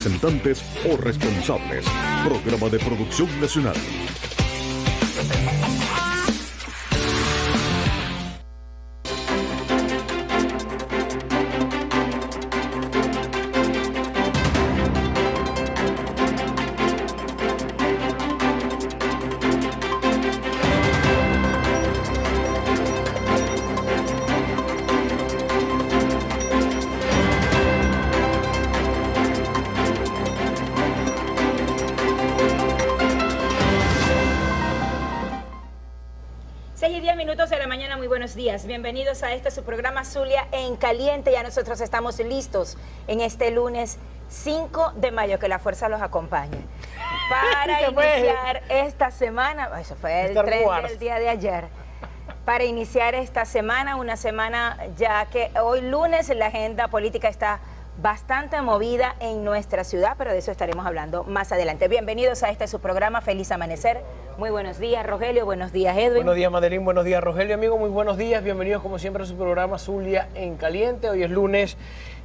representantes o responsables. Programa de producción nacional. Bienvenidos a este su programa Zulia en Caliente. Ya nosotros estamos listos en este lunes 5 de mayo, que la fuerza los acompañe, para iniciar esta semana. Eso fue el tren del día de ayer. Para iniciar esta semana, una semana ya que hoy lunes la agenda política está bastante movida en nuestra ciudad, pero de eso estaremos hablando más adelante. Bienvenidos a este su programa, feliz amanecer. Muy buenos días, Rogelio, buenos días, Edwin. Buenos días, Madeline, buenos días, Rogelio, amigo, muy buenos días, bienvenidos como siempre a su programa Zulia en Caliente. Hoy es lunes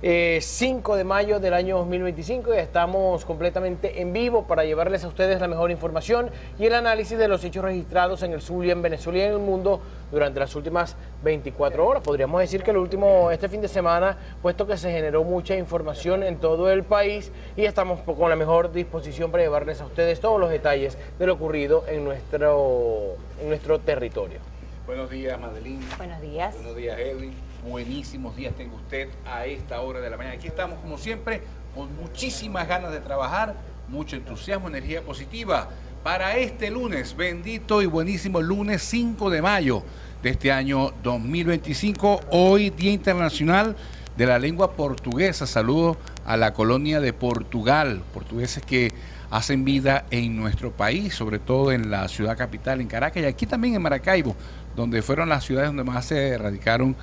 5 de mayo del año 2025 y estamos completamente en vivo para llevarles a ustedes la mejor información y el análisis de los hechos registrados en el Zulia, en Venezuela y en el mundo durante las últimas 24 horas. Podríamos decir que este fin de semana, puesto que se generó mucha información en todo el país y estamos con la mejor disposición para llevarles a ustedes todos los detalles de lo ocurrido en nuestro territorio. Buenos días, Madeline. Buenos días. Buenos días, Edwin. Buenísimos días tenga usted a esta hora de la mañana. Aquí estamos, como siempre, con muchísimas ganas de trabajar, mucho entusiasmo, energía positiva para este lunes, bendito y buenísimo lunes 5 de mayo de este año 2025. Hoy, Día Internacional de la Lengua Portuguesa. Saludo a la colonia de Portugal, portugueses que hacen vida en nuestro país, sobre todo en la ciudad capital, en Caracas, y aquí también en Maracaibo, donde fueron las ciudades donde más se radicaron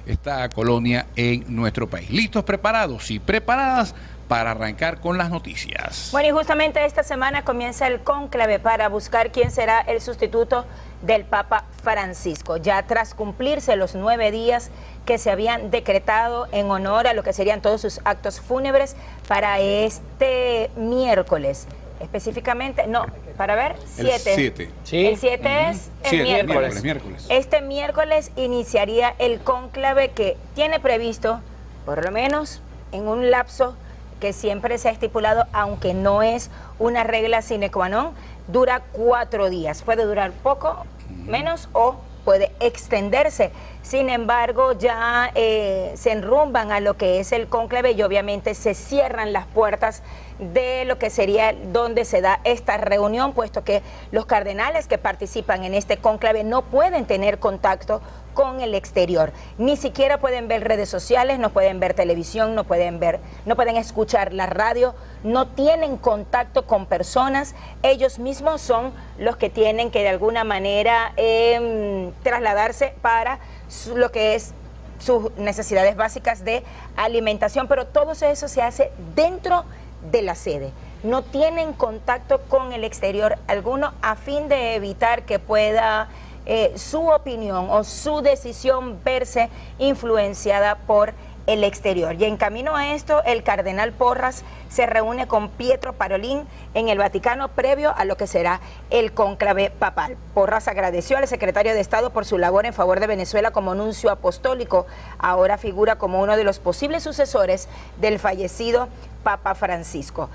esta colonia en nuestro país. ¿Listos, preparados y preparadas para arrancar con las noticias? Bueno, y justamente esta semana comienza el cónclave para buscar quién será el sustituto del Papa Francisco, ya tras cumplirse los 9 días que se habían decretado en honor a lo que serían todos sus actos fúnebres para este miércoles. Específicamente, no, para ver, 7. El 7. ¿Sí? El 7 es el miércoles. Miércoles. Este miércoles iniciaría el cónclave que tiene previsto, por lo menos en un lapso que siempre se ha estipulado, aunque no es una regla sine qua non, dura 4 días. Puede durar poco, menos o puede extenderse. Sin embargo, ya se enrumban a lo que es el cónclave y obviamente se cierran las puertas de lo que sería donde se da esta reunión, puesto que los cardenales que participan en este cónclave no pueden tener contacto con el exterior, ni siquiera pueden ver redes sociales, no pueden ver televisión, no pueden escuchar la radio, no tienen contacto con personas. Ellos mismos son los que tienen que de alguna manera trasladarse para lo que es sus necesidades básicas de alimentación, pero todo eso se hace dentro de la sede. No tienen contacto con el exterior alguno a fin de evitar que pueda su opinión o su decisión verse influenciada por el exterior. Y en camino a esto, el cardenal Porras se reúne con Pietro Parolin en el Vaticano previo a lo que será el cónclave papal. Porras agradeció al secretario de Estado por su labor en favor de Venezuela como nuncio apostólico. Ahora figura como uno de los posibles sucesores del fallecido Papa Francisco.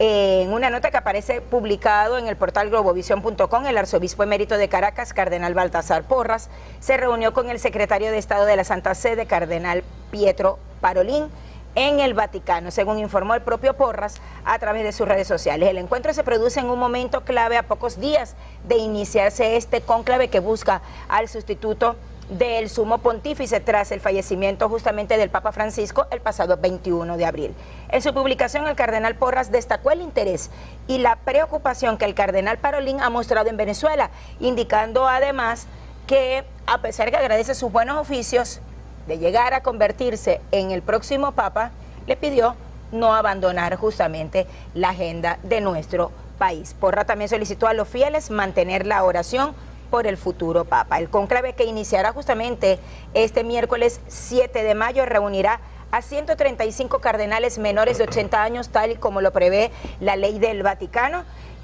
En una nota que aparece publicado en el portal globovisión.com, el arzobispo emérito de Caracas, cardenal Baltasar Porras, se reunió con el secretario de Estado de la Santa Sede, cardenal Pietro Parolin, en el Vaticano, según informó el propio Porras a través de sus redes sociales. El encuentro se produce en un momento clave a pocos días de iniciarse este cónclave que busca al sustituto del sumo pontífice tras el fallecimiento justamente del Papa Francisco el pasado 21 de abril. En su publicación, el cardenal Porras destacó el interés y la preocupación que el cardenal Parolin ha mostrado en Venezuela, indicando además que, a pesar que agradece sus buenos oficios de llegar a convertirse en el próximo Papa, le pidió no abandonar justamente la agenda de nuestro país. Porras también solicitó a los fieles mantener la oración por el futuro Papa. El cónclave, que iniciará justamente este miércoles 7 de mayo, reunirá a 135 cardenales menores de 80 años, tal y como lo prevé la ley del Vaticano.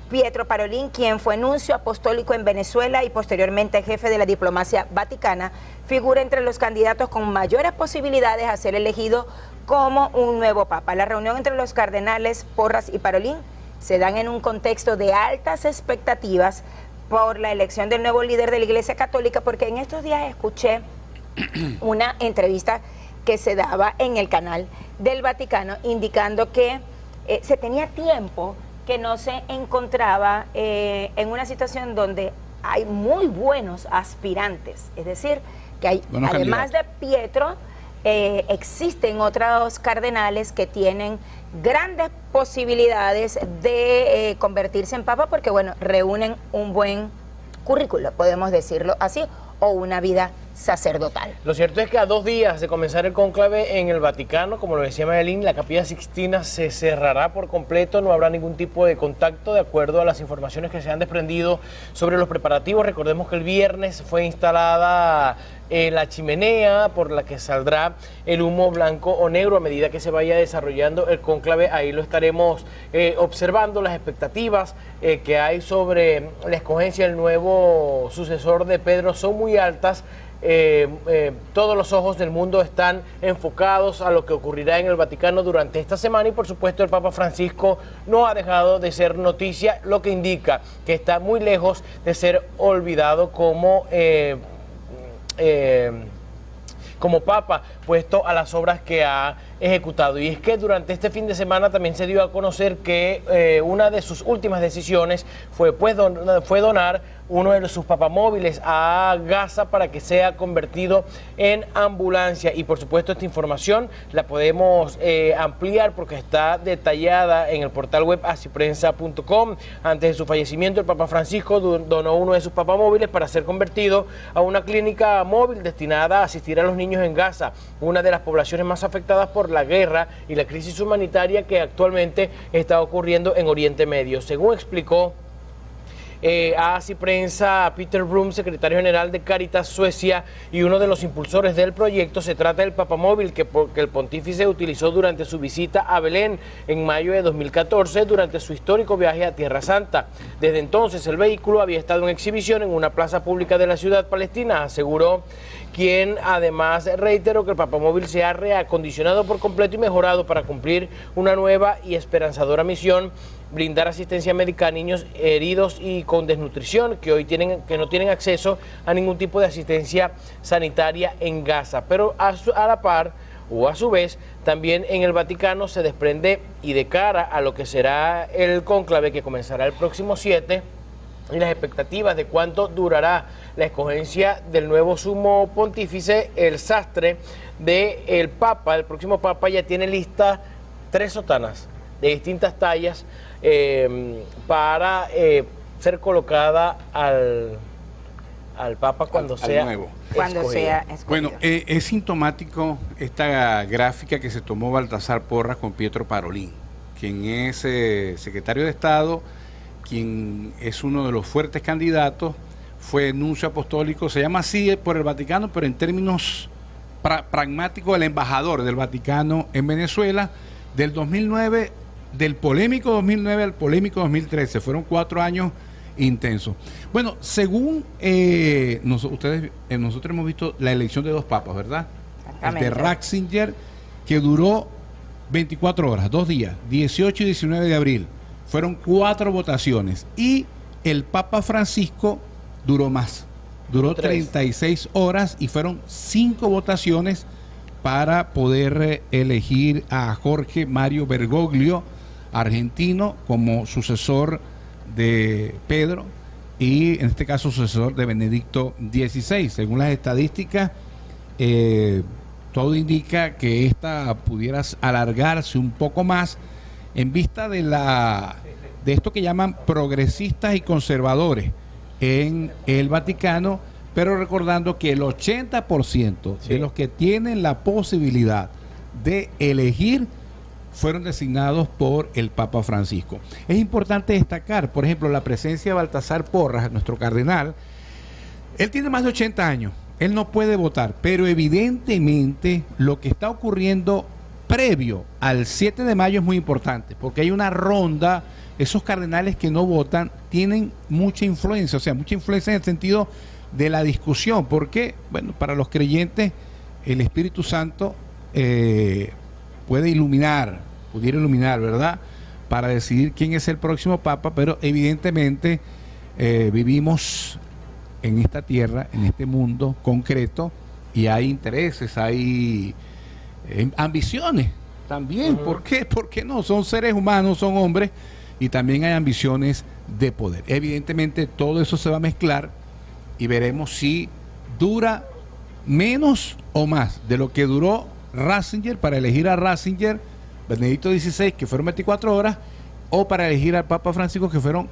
Pietro Parolin, quien fue nuncio apostólico en Venezuela y posteriormente jefe de la diplomacia vaticana, figura entre los candidatos con mayores posibilidades a ser elegido como un nuevo papa. La reunión entre los cardenales Porras y Parolin se dan en un contexto de altas expectativas por la elección del nuevo líder de la Iglesia Católica, porque en estos días escuché una entrevista que se daba en el canal del Vaticano indicando que se tenía tiempo que no se encontraba en una situación donde hay muy buenos aspirantes, es decir, que hay, además de Pietro, existen otros cardenales que tienen grandes posibilidades de convertirse en papa porque, bueno, reúnen un buen currículo, podemos decirlo así, o una vida sacerdotal. Lo cierto es que a 2 días de comenzar el cónclave en el Vaticano, como lo decía Mayelín, la Capilla Sixtina se cerrará por completo, no habrá ningún tipo de contacto de acuerdo a las informaciones que se han desprendido sobre los preparativos. Recordemos que el viernes fue instalada la chimenea por la que saldrá el humo blanco o negro a medida que se vaya desarrollando el cónclave. Ahí lo estaremos observando. Las expectativas que hay sobre la escogencia del nuevo sucesor de Pedro son muy altas. Todos los ojos del mundo están enfocados a lo que ocurrirá en el Vaticano durante esta semana y por supuesto el Papa Francisco no ha dejado de ser noticia, lo que indica que está muy lejos de ser olvidado como Papa, puesto a las obras que ha ejecutado. Y es que durante este fin de semana también se dio a conocer que una de sus últimas decisiones fue donar uno de sus papamóviles a Gaza para que sea convertido en ambulancia. Y por supuesto esta información la podemos ampliar porque está detallada en el portal web asiprensa.com. Antes de su fallecimiento, el Papa Francisco donó uno de sus papamóviles para ser convertido a una clínica móvil destinada a asistir a los niños en Gaza, una de las poblaciones más afectadas por la guerra y la crisis humanitaria que actualmente está ocurriendo en Oriente Medio. Según explicó a Asiprensa Peter Brum, secretario general de Caritas Suecia y uno de los impulsores del proyecto, se trata del papamóvil que el pontífice utilizó durante su visita a Belén en mayo de 2014 durante su histórico viaje a Tierra Santa. Desde entonces el vehículo había estado en exhibición en una plaza pública de la ciudad palestina, aseguró, quien además reiteró que el papamóvil se ha reacondicionado por completo y mejorado para cumplir una nueva y esperanzadora misión: brindar asistencia médica a niños heridos y con desnutrición que no tienen acceso a ningún tipo de asistencia sanitaria en Gaza. Pero a la par o a su vez también en el Vaticano se desprende, y de cara a lo que será el cónclave que comenzará el próximo 7 y las expectativas de cuánto durará la escogencia del nuevo sumo pontífice, el sastre del Papa, el próximo Papa, ya tiene lista 3 sotanas de distintas tallas para ser colocada al Papa cuando sea nuevo. Cuando sea escogido. Bueno, es sintomático esta gráfica que se tomó Baltasar Porras con Pietro Parolin, quien es secretario de Estado, quien es uno de los fuertes candidatos, fue nuncio apostólico, se llama así por el Vaticano, pero en términos pragmáticos, el embajador del Vaticano en Venezuela del 2009, del polémico 2009 al polémico 2013, fueron 4 años intensos. Bueno, según nosotros hemos visto la elección de 2 papas, ¿verdad? El de Ratzinger, que duró 24 horas, 2 días, 18 y 19 de abril. Fueron 4 votaciones. Y el Papa Francisco duró más. Duró 36 horas y fueron 5 votaciones para poder elegir a Jorge Mario Bergoglio, argentino, como sucesor de Pedro y en este caso sucesor de Benedicto XVI. Según las estadísticas, todo indica que esta pudiera alargarse un poco más en vista de esto que llaman progresistas y conservadores en el Vaticano, pero recordando que el 80% de los que tienen la posibilidad de elegir fueron designados por el Papa Francisco. Es importante destacar, por ejemplo, la presencia de Baltasar Porras, nuestro cardenal. Él tiene más de 80 años, él no puede votar, pero evidentemente lo que está ocurriendo previo al 7 de mayo es muy importante, porque hay una ronda, esos cardenales que no votan tienen mucha influencia, o sea, mucha influencia en el sentido de la discusión, porque, bueno, para los creyentes el Espíritu Santo pudiera iluminar, ¿verdad?, para decidir quién es el próximo Papa, pero evidentemente vivimos en esta tierra, en este mundo concreto, y hay intereses, hay ambiciones también. ¿Por qué? ¿Por qué no? Son seres humanos, son hombres, y también hay ambiciones de poder. Evidentemente todo eso se va a mezclar y veremos si dura menos o más de lo que duró Ratzinger para elegir a Ratzinger, Benedicto XVI, que fueron 24 horas, o para elegir al Papa Francisco, que fueron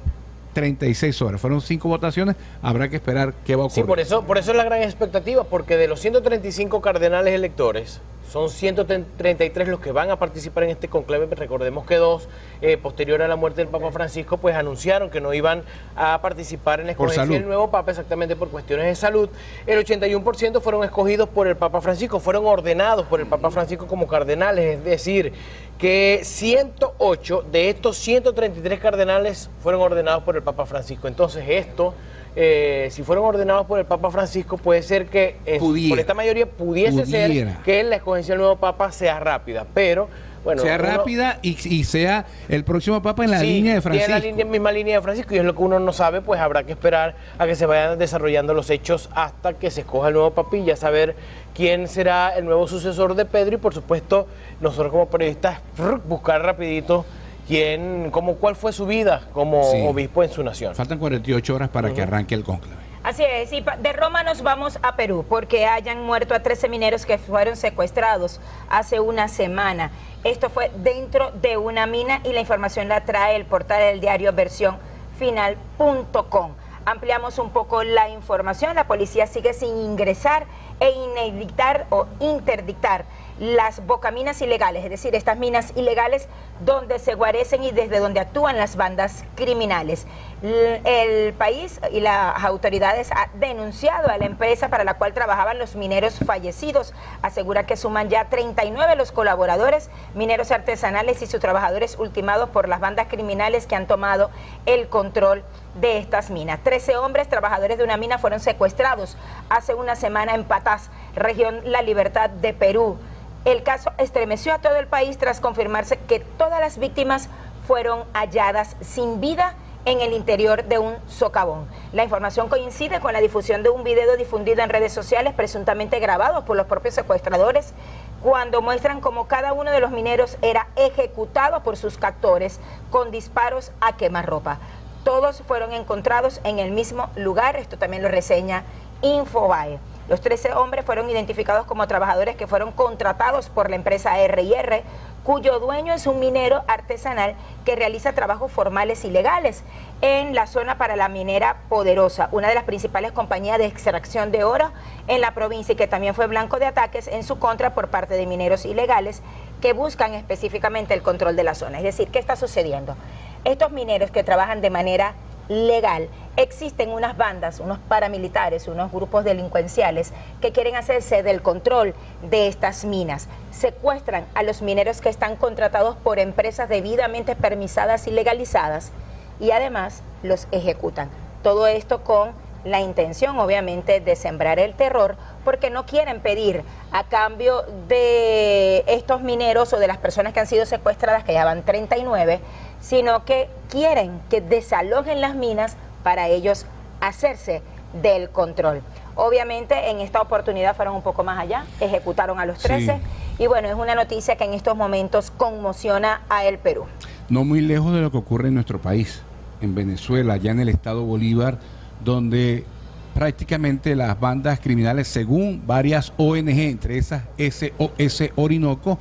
36 horas. Fueron 5 votaciones, habrá que esperar qué va a ocurrir. Sí, por eso es la gran expectativa, porque de los 135 cardenales electores, son 133 los que van a participar en este conclave. Recordemos que 2, posterior a la muerte del Papa Francisco, pues anunciaron que no iban a participar en la escogencia del nuevo Papa, exactamente por cuestiones de salud. El 81% fueron escogidos por el Papa Francisco, fueron ordenados por el Papa Francisco como cardenales, es decir, que 108 de estos 133 cardenales fueron ordenados por el Papa Francisco. Entonces esto, si fueron ordenados por el Papa Francisco, puede ser que por esta mayoría pudiese ser que la escogencia del nuevo Papa sea rápida, pero bueno, sea rápida y sea el próximo Papa en la línea de Francisco. Tiene la misma línea de Francisco, y es lo que uno no sabe, pues habrá que esperar a que se vayan desarrollando los hechos hasta que se escoja el nuevo Papa y ya saber quién será el nuevo sucesor de Pedro, y por supuesto nosotros como periodistas buscar rapidito cuál fue su vida como obispo en su nación. Faltan 48 horas para que arranque el cónclave. Así es, y de Roma nos vamos a Perú, porque hayan muerto a 13 mineros que fueron secuestrados hace una semana. Esto fue dentro de una mina, y la información la trae el portal del diario versionfinal.com. Ampliamos un poco la información. La policía sigue sin ingresar e interdictar las bocaminas ilegales, es decir, estas minas ilegales donde se guarecen y desde donde actúan las bandas criminales. El país y las autoridades han denunciado a la empresa para la cual trabajaban los mineros fallecidos. Asegura que suman ya 39 los colaboradores, mineros artesanales y sus trabajadores ultimados por las bandas criminales que han tomado el control de estas minas. 13 hombres trabajadores de una mina fueron secuestrados hace una semana en Patás, región La Libertad de Perú. El caso estremeció a todo el país tras confirmarse que todas las víctimas fueron halladas sin vida en el interior de un socavón. La información coincide con la difusión de un video difundido en redes sociales, presuntamente grabado por los propios secuestradores, cuando muestran cómo cada uno de los mineros era ejecutado por sus captores con disparos a quemarropa. Todos fueron encontrados en el mismo lugar, esto también lo reseña Infobae. Los 13 hombres fueron identificados como trabajadores que fueron contratados por la empresa R&R, cuyo dueño es un minero artesanal que realiza trabajos formales y legales en la zona para la minera Poderosa, una de las principales compañías de extracción de oro en la provincia, y que también fue blanco de ataques en su contra por parte de mineros ilegales que buscan específicamente el control de la zona. Es decir, ¿qué está sucediendo? Estos mineros que trabajan de manera legal, existen unas bandas, unos paramilitares, unos grupos delincuenciales que quieren hacerse del control de estas minas. Secuestran a los mineros que están contratados por empresas debidamente permisadas y legalizadas, y además los ejecutan. Todo esto con la intención, obviamente, de sembrar el terror, porque no quieren pedir a cambio de estos mineros o de las personas que han sido secuestradas, que ya van 39, sino que quieren que desalojen las minas para ellos hacerse del control. Obviamente en esta oportunidad fueron un poco más allá, ejecutaron a los 13, y bueno, es una noticia que en estos momentos conmociona a el Perú. No muy lejos de lo que ocurre en nuestro país, en Venezuela, allá en el estado Bolívar, donde prácticamente las bandas criminales, según varias ONG, entre esas SOS Orinoco,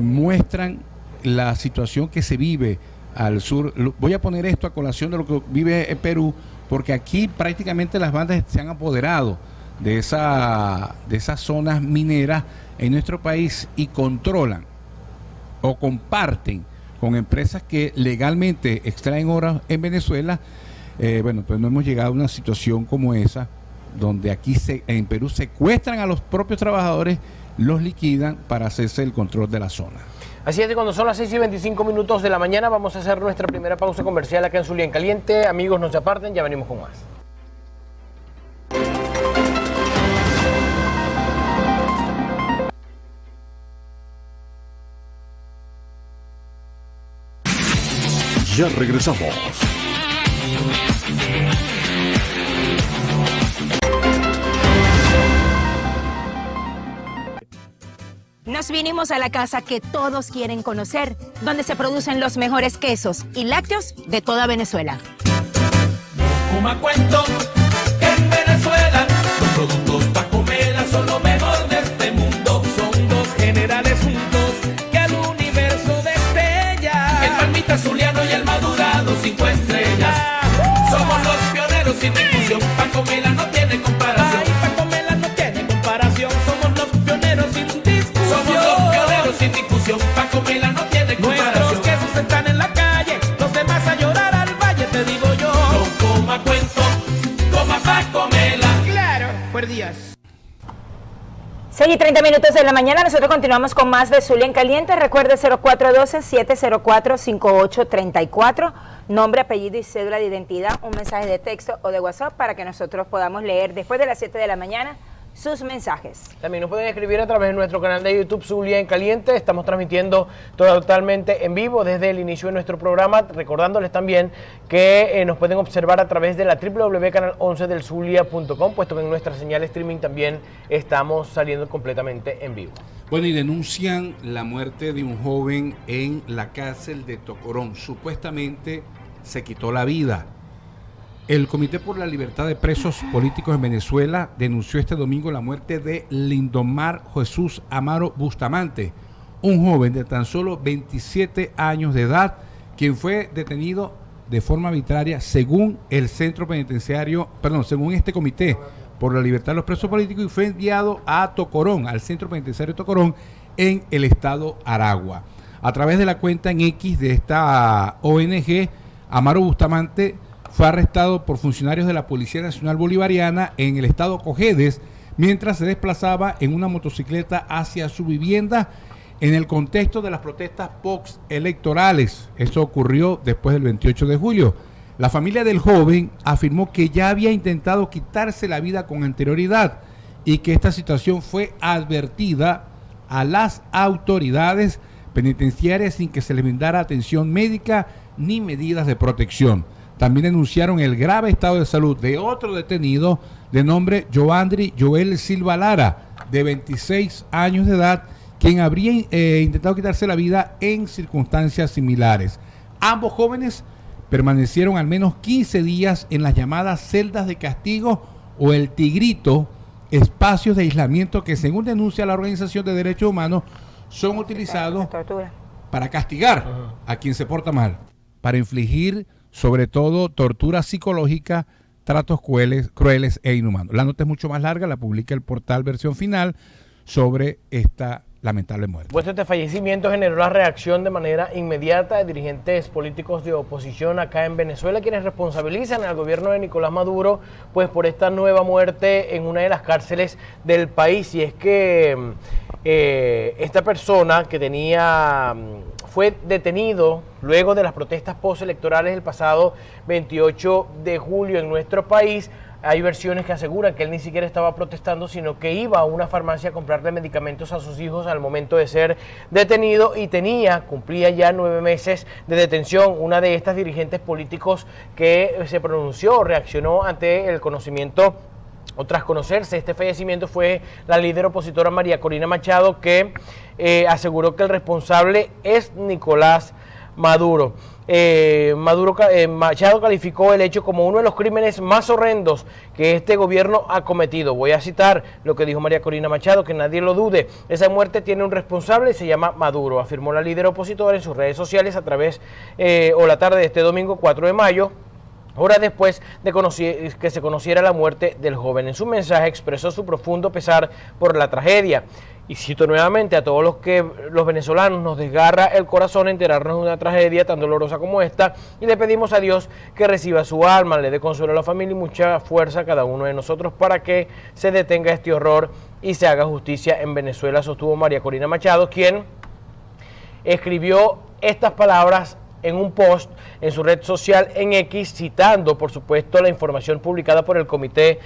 muestran la situación que se vive al sur. Voy a poner esto a colación de lo que vive Perú, porque aquí prácticamente las bandas se han apoderado de esas zonas mineras en nuestro país y controlan o comparten con empresas que legalmente extraen oro en Venezuela. Bueno, pues no hemos llegado a una situación como esa, donde aquí en Perú secuestran a los propios trabajadores, los liquidan para hacerse el control de la zona. Así es, que cuando son las 6:25 de la mañana vamos a hacer nuestra primera pausa comercial acá en Zulia en Caliente. Amigos, no se aparten, ya venimos con más. Ya regresamos. Nos vinimos a la casa que todos quieren conocer, donde se producen los mejores quesos y lácteos de toda Venezuela. Coma cuento que en Venezuela los productos Pacomela son lo mejor de este mundo. Son dos generales juntos que al universo destella. El palmita zuliano y el madurado 5 estrellas. Somos los pioneros sin discusión. Pacomela no tiene comparación. Pacomela no tiene comparación. Somos los pioneros sin discusión. Somos los pioneros sin discusión. Pacomela no tiene comparación. Nuestros quesos están en la calle, los demás a llorar al valle, te digo yo. No coma cuento, coma Pacomela. Claro, por días. 6:30 de la mañana, nosotros continuamos con más de Zulia en Caliente. Recuerde 0412-704-5834, nombre, apellido y cédula de identidad, un mensaje de texto o de WhatsApp para que nosotros podamos leer después de las 7 de la mañana sus mensajes. También nos pueden escribir a través de nuestro canal de YouTube Zulia en Caliente. Estamos transmitiendo totalmente en vivo desde el inicio de nuestro programa, recordándoles también que nos pueden observar a través de la www.canal11delzulia.com, puesto que en nuestra señal streaming también estamos saliendo completamente en vivo. Bueno, y denuncian la muerte de un joven en la cárcel de Tocorón. Supuestamente se quitó la vida. El Comité por la Libertad de Presos Políticos en Venezuela denunció este domingo la muerte de Lindomar Jesús Amaro Bustamante, un joven de tan solo 27 años de edad, quien fue detenido de forma arbitraria según el centro penitenciario, según este Comité por la Libertad de los Presos Políticos, y fue enviado a Tocorón, al centro penitenciario de Tocorón, en el estado Aragua. A través de la cuenta en X de esta ONG, Amaro Bustamante fue arrestado por funcionarios de la Policía Nacional Bolivariana en el estado Cojedes mientras se desplazaba en una motocicleta hacia su vivienda en el contexto de las protestas postelectorales. Eso ocurrió después del 28 de julio. La familia del joven afirmó que ya había intentado quitarse la vida con anterioridad y que esta situación fue advertida a las autoridades penitenciarias sin que se le brindara atención médica ni medidas de protección. También denunciaron el grave estado de salud de otro detenido de nombre Joandri Joel Silva Lara, de 26 años de edad, quien habría intentado quitarse la vida en circunstancias similares. Ambos jóvenes permanecieron al menos 15 días en las llamadas celdas de castigo o el Tigrito, espacios de aislamiento que, según denuncia la Organización de Derechos Humanos, son utilizados para castigar a quien se porta mal, para infligir sobre todo tortura psicológica, tratos crueles e inhumanos. La nota es mucho más larga, la publica el portal Versión Final sobre esta lamentable muerte. Pues este fallecimiento generó la reacción de manera inmediata de dirigentes políticos de oposición acá en Venezuela, quienes responsabilizan al gobierno de Nicolás Maduro pues por esta nueva muerte en una de las cárceles del país. Y es que esta persona que fue detenido luego de las protestas postelectorales el pasado 28 de julio en nuestro país. Hay versiones que aseguran que él ni siquiera estaba protestando, sino que iba a una farmacia a comprarle medicamentos a sus hijos al momento de ser detenido y cumplía ya 9 meses de detención. Una de estas dirigentes políticos que se pronunció, reaccionó ante el conocimiento o tras conocerse este fallecimiento fue la líder opositora María Corina Machado, que aseguró que el responsable es Nicolás Maduro. Machado calificó el hecho como uno de los crímenes más horrendos que este gobierno ha cometido. Voy a citar lo que dijo María Corina Machado, que nadie lo dude. Esa muerte tiene un responsable y se llama Maduro, afirmó la líder opositora en sus redes sociales a través la tarde de este domingo 4 de mayo. Horas después de que se conociera la muerte del joven. En su mensaje expresó su profundo pesar por la tragedia Y cito nuevamente, a todos los venezolanos nos desgarra el corazón enterarnos de una tragedia tan dolorosa como esta, y le pedimos a Dios que reciba su alma, le dé consuelo a la familia y mucha fuerza a cada uno de nosotros para que se detenga este horror y se haga justicia en Venezuela, sostuvo María Corina Machado, quien escribió estas palabras en un post en su red social en X, citando por supuesto la información publicada por el Comité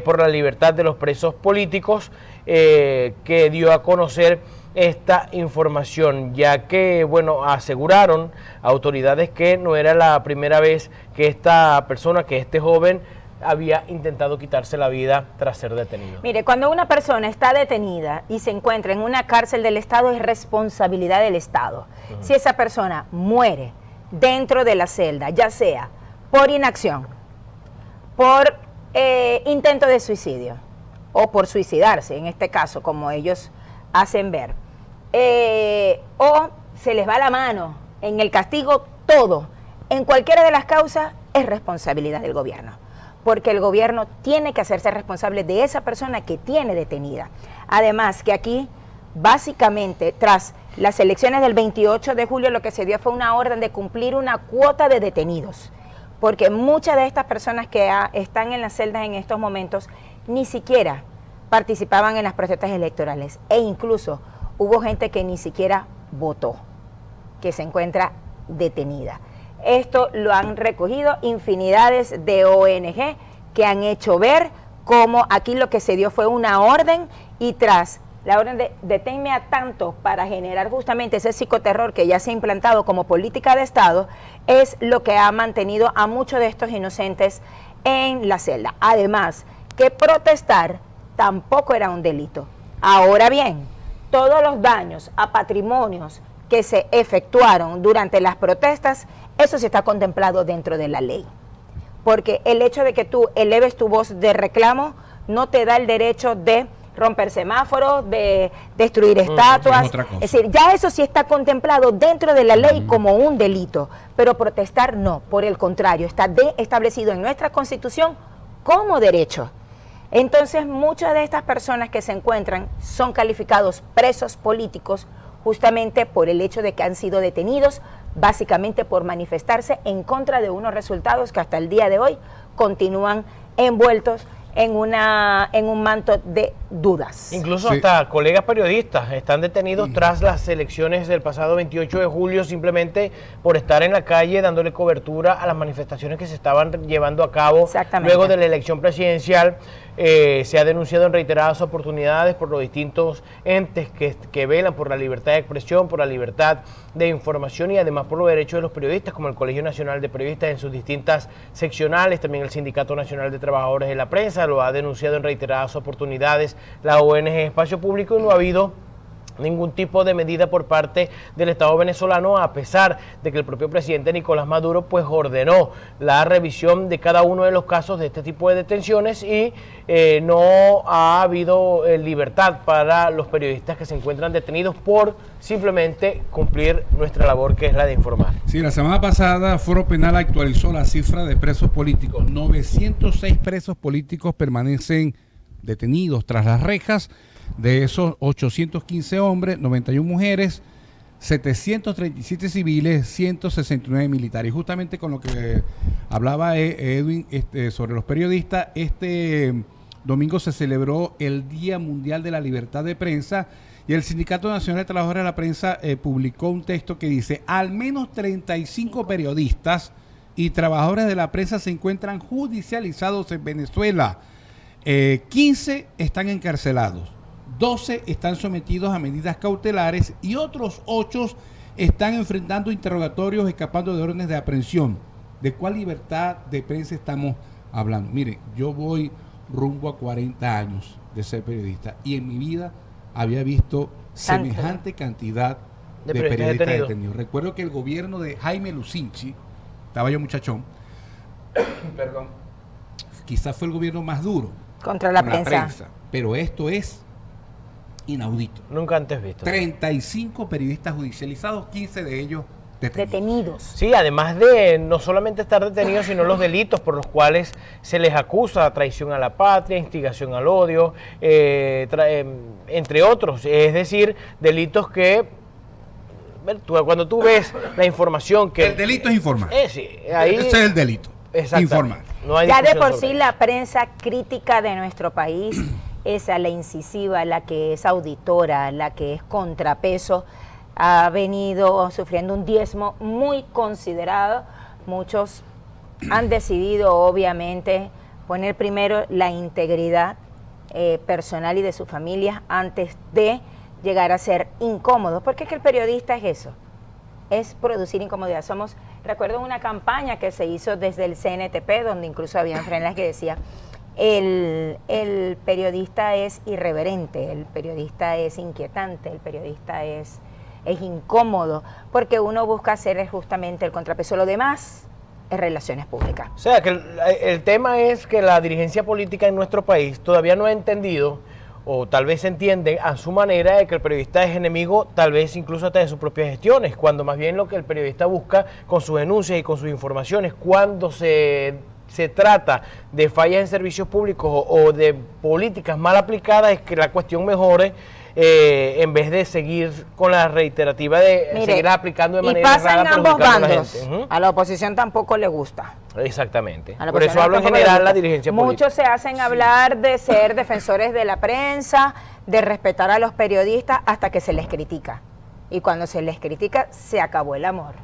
por la Libertad de los Presos Políticos, que dio a conocer esta información, ya que, bueno, aseguraron autoridades que no era la primera vez que esta persona, que este joven, había intentado quitarse la vida tras ser detenido. Mire, cuando una persona está detenida y se encuentra en una cárcel del Estado, es responsabilidad del Estado. Si esa persona muere dentro de la celda, ya sea por inacción, por intento de suicidio o por suicidarse, en este caso, como ellos hacen ver, o se les va la mano en el castigo, todo, en cualquiera de las causas, es responsabilidad del gobierno, porque el gobierno tiene que hacerse responsable de esa persona que tiene detenida. Además que aquí, básicamente, tras las elecciones del 28 de julio, lo que se dio fue una orden de cumplir una cuota de detenidos, porque muchas de estas personas que están en las celdas en estos momentos ni siquiera participaban en las protestas electorales, e incluso hubo gente que ni siquiera votó, que se encuentra detenida. Esto lo han recogido infinidades de ONG que han hecho ver cómo aquí lo que se dio fue una orden, y tras la orden de deténme a tanto para generar justamente ese psicoterror que ya se ha implantado como política de Estado, es lo que ha mantenido a muchos de estos inocentes en la celda. Además, que protestar tampoco era un delito. Ahora bien, todos los daños a patrimonios que se efectuaron durante las protestas, eso sí está contemplado dentro de la ley. Porque el hecho de que tú eleves tu voz de reclamo no te da el derecho de romper semáforos, de destruir estatuas. Es decir, ya eso sí está contemplado dentro de la ley como un delito, pero protestar no, por el contrario, está establecido en nuestra Constitución como derecho. Entonces, muchas de estas personas que se encuentran son calificados presos políticos justamente por el hecho de que han sido detenidos, básicamente por manifestarse en contra de unos resultados que hasta el día de hoy continúan envueltos en un manto de dudas. Incluso hasta colegas periodistas están detenidos tras las elecciones del pasado 28 de julio, simplemente por estar en la calle dándole cobertura a las manifestaciones que se estaban llevando a cabo luego de la elección presidencial. Se ha denunciado en reiteradas oportunidades por los distintos entes que velan por la libertad de expresión, por la libertad de información y además por los derechos de los periodistas, como el Colegio Nacional de Periodistas en sus distintas seccionales, también el Sindicato Nacional de Trabajadores de la Prensa lo ha denunciado en reiteradas oportunidades, la ONG Espacio Público, y no ha habido ningún tipo de medida por parte del Estado venezolano, a pesar de que el propio presidente Nicolás Maduro pues ordenó la revisión de cada uno de los casos de este tipo de detenciones, y no ha habido libertad para los periodistas que se encuentran detenidos por simplemente cumplir nuestra labor, que es la de informar. Sí, la semana pasada Foro Penal actualizó la cifra de presos políticos. 906 presos políticos permanecen detenidos tras las rejas. De esos, 815 hombres, 91 mujeres, 737 civiles, 169 militares. Y justamente con lo que hablaba Edwin sobre los periodistas, este domingo se celebró el Día Mundial de la Libertad de Prensa, y el Sindicato Nacional de Trabajadores de la Prensa publicó un texto que dice: al menos 35 periodistas y trabajadores de la prensa se encuentran judicializados en Venezuela. 15 están encarcelados. 12 están sometidos a medidas cautelares y otros 8 están enfrentando interrogatorios, escapando de órdenes de aprehensión. ¿De cuál libertad de prensa estamos hablando? Miren, yo voy rumbo a 40 años de ser periodista y en mi vida había visto semejante cantidad de periodistas detenidos. Recuerdo que el gobierno de Jaime Lucinchi, estaba yo muchachón, perdón, quizás fue el gobierno más duro contra la prensa, pero esto es inaudito. Nunca antes visto. 35 periodistas judicializados, 15 de ellos detenidos. Sí, además de no solamente estar detenidos, sino los delitos por los cuales se les acusa: traición a la patria, instigación al odio, entre otros. Es decir, delitos que, cuando tú ves la información que... El delito es informar. Sí, ahí, Ese es el delito. exactamente. Informar. No hay Ya de discusión por sobre sí eso. la prensa crítica de nuestro país, esa, la incisiva, la que es auditora, la que es contrapeso, ha venido sufriendo un diezmo muy considerado. Muchos han decidido, obviamente, poner primero la integridad personal y de sus familias antes de llegar a ser incómodos, porque es que el periodista es eso, es producir incomodidad. Recuerdo una campaña que se hizo desde el CNTP, donde incluso había frenas que decía: el periodista es irreverente, el periodista es inquietante, el periodista es incómodo, porque uno busca hacer justamente el contrapeso. Lo demás es relaciones públicas. O sea, que el tema es que la dirigencia política en nuestro país todavía no ha entendido, o tal vez entiende a su manera, de que el periodista es enemigo, tal vez incluso hasta de sus propias gestiones, cuando más bien lo que el periodista busca con sus denuncias y con sus informaciones, cuando se trata de fallas en servicios públicos o de políticas mal aplicadas, es que la cuestión mejore, en vez de seguir con la reiterativa de seguir aplicando de manera y pasan errada, ambos perjudicando a la bandos. gente. A la oposición tampoco le gusta. Exactamente. A la Por eso oposición hablo en tampoco le general gusta. la dirigencia política. Muchos se hacen hablar de ser defensores de la prensa, de respetar a los periodistas, hasta que se les critica. Y cuando se les critica, se acabó el amor.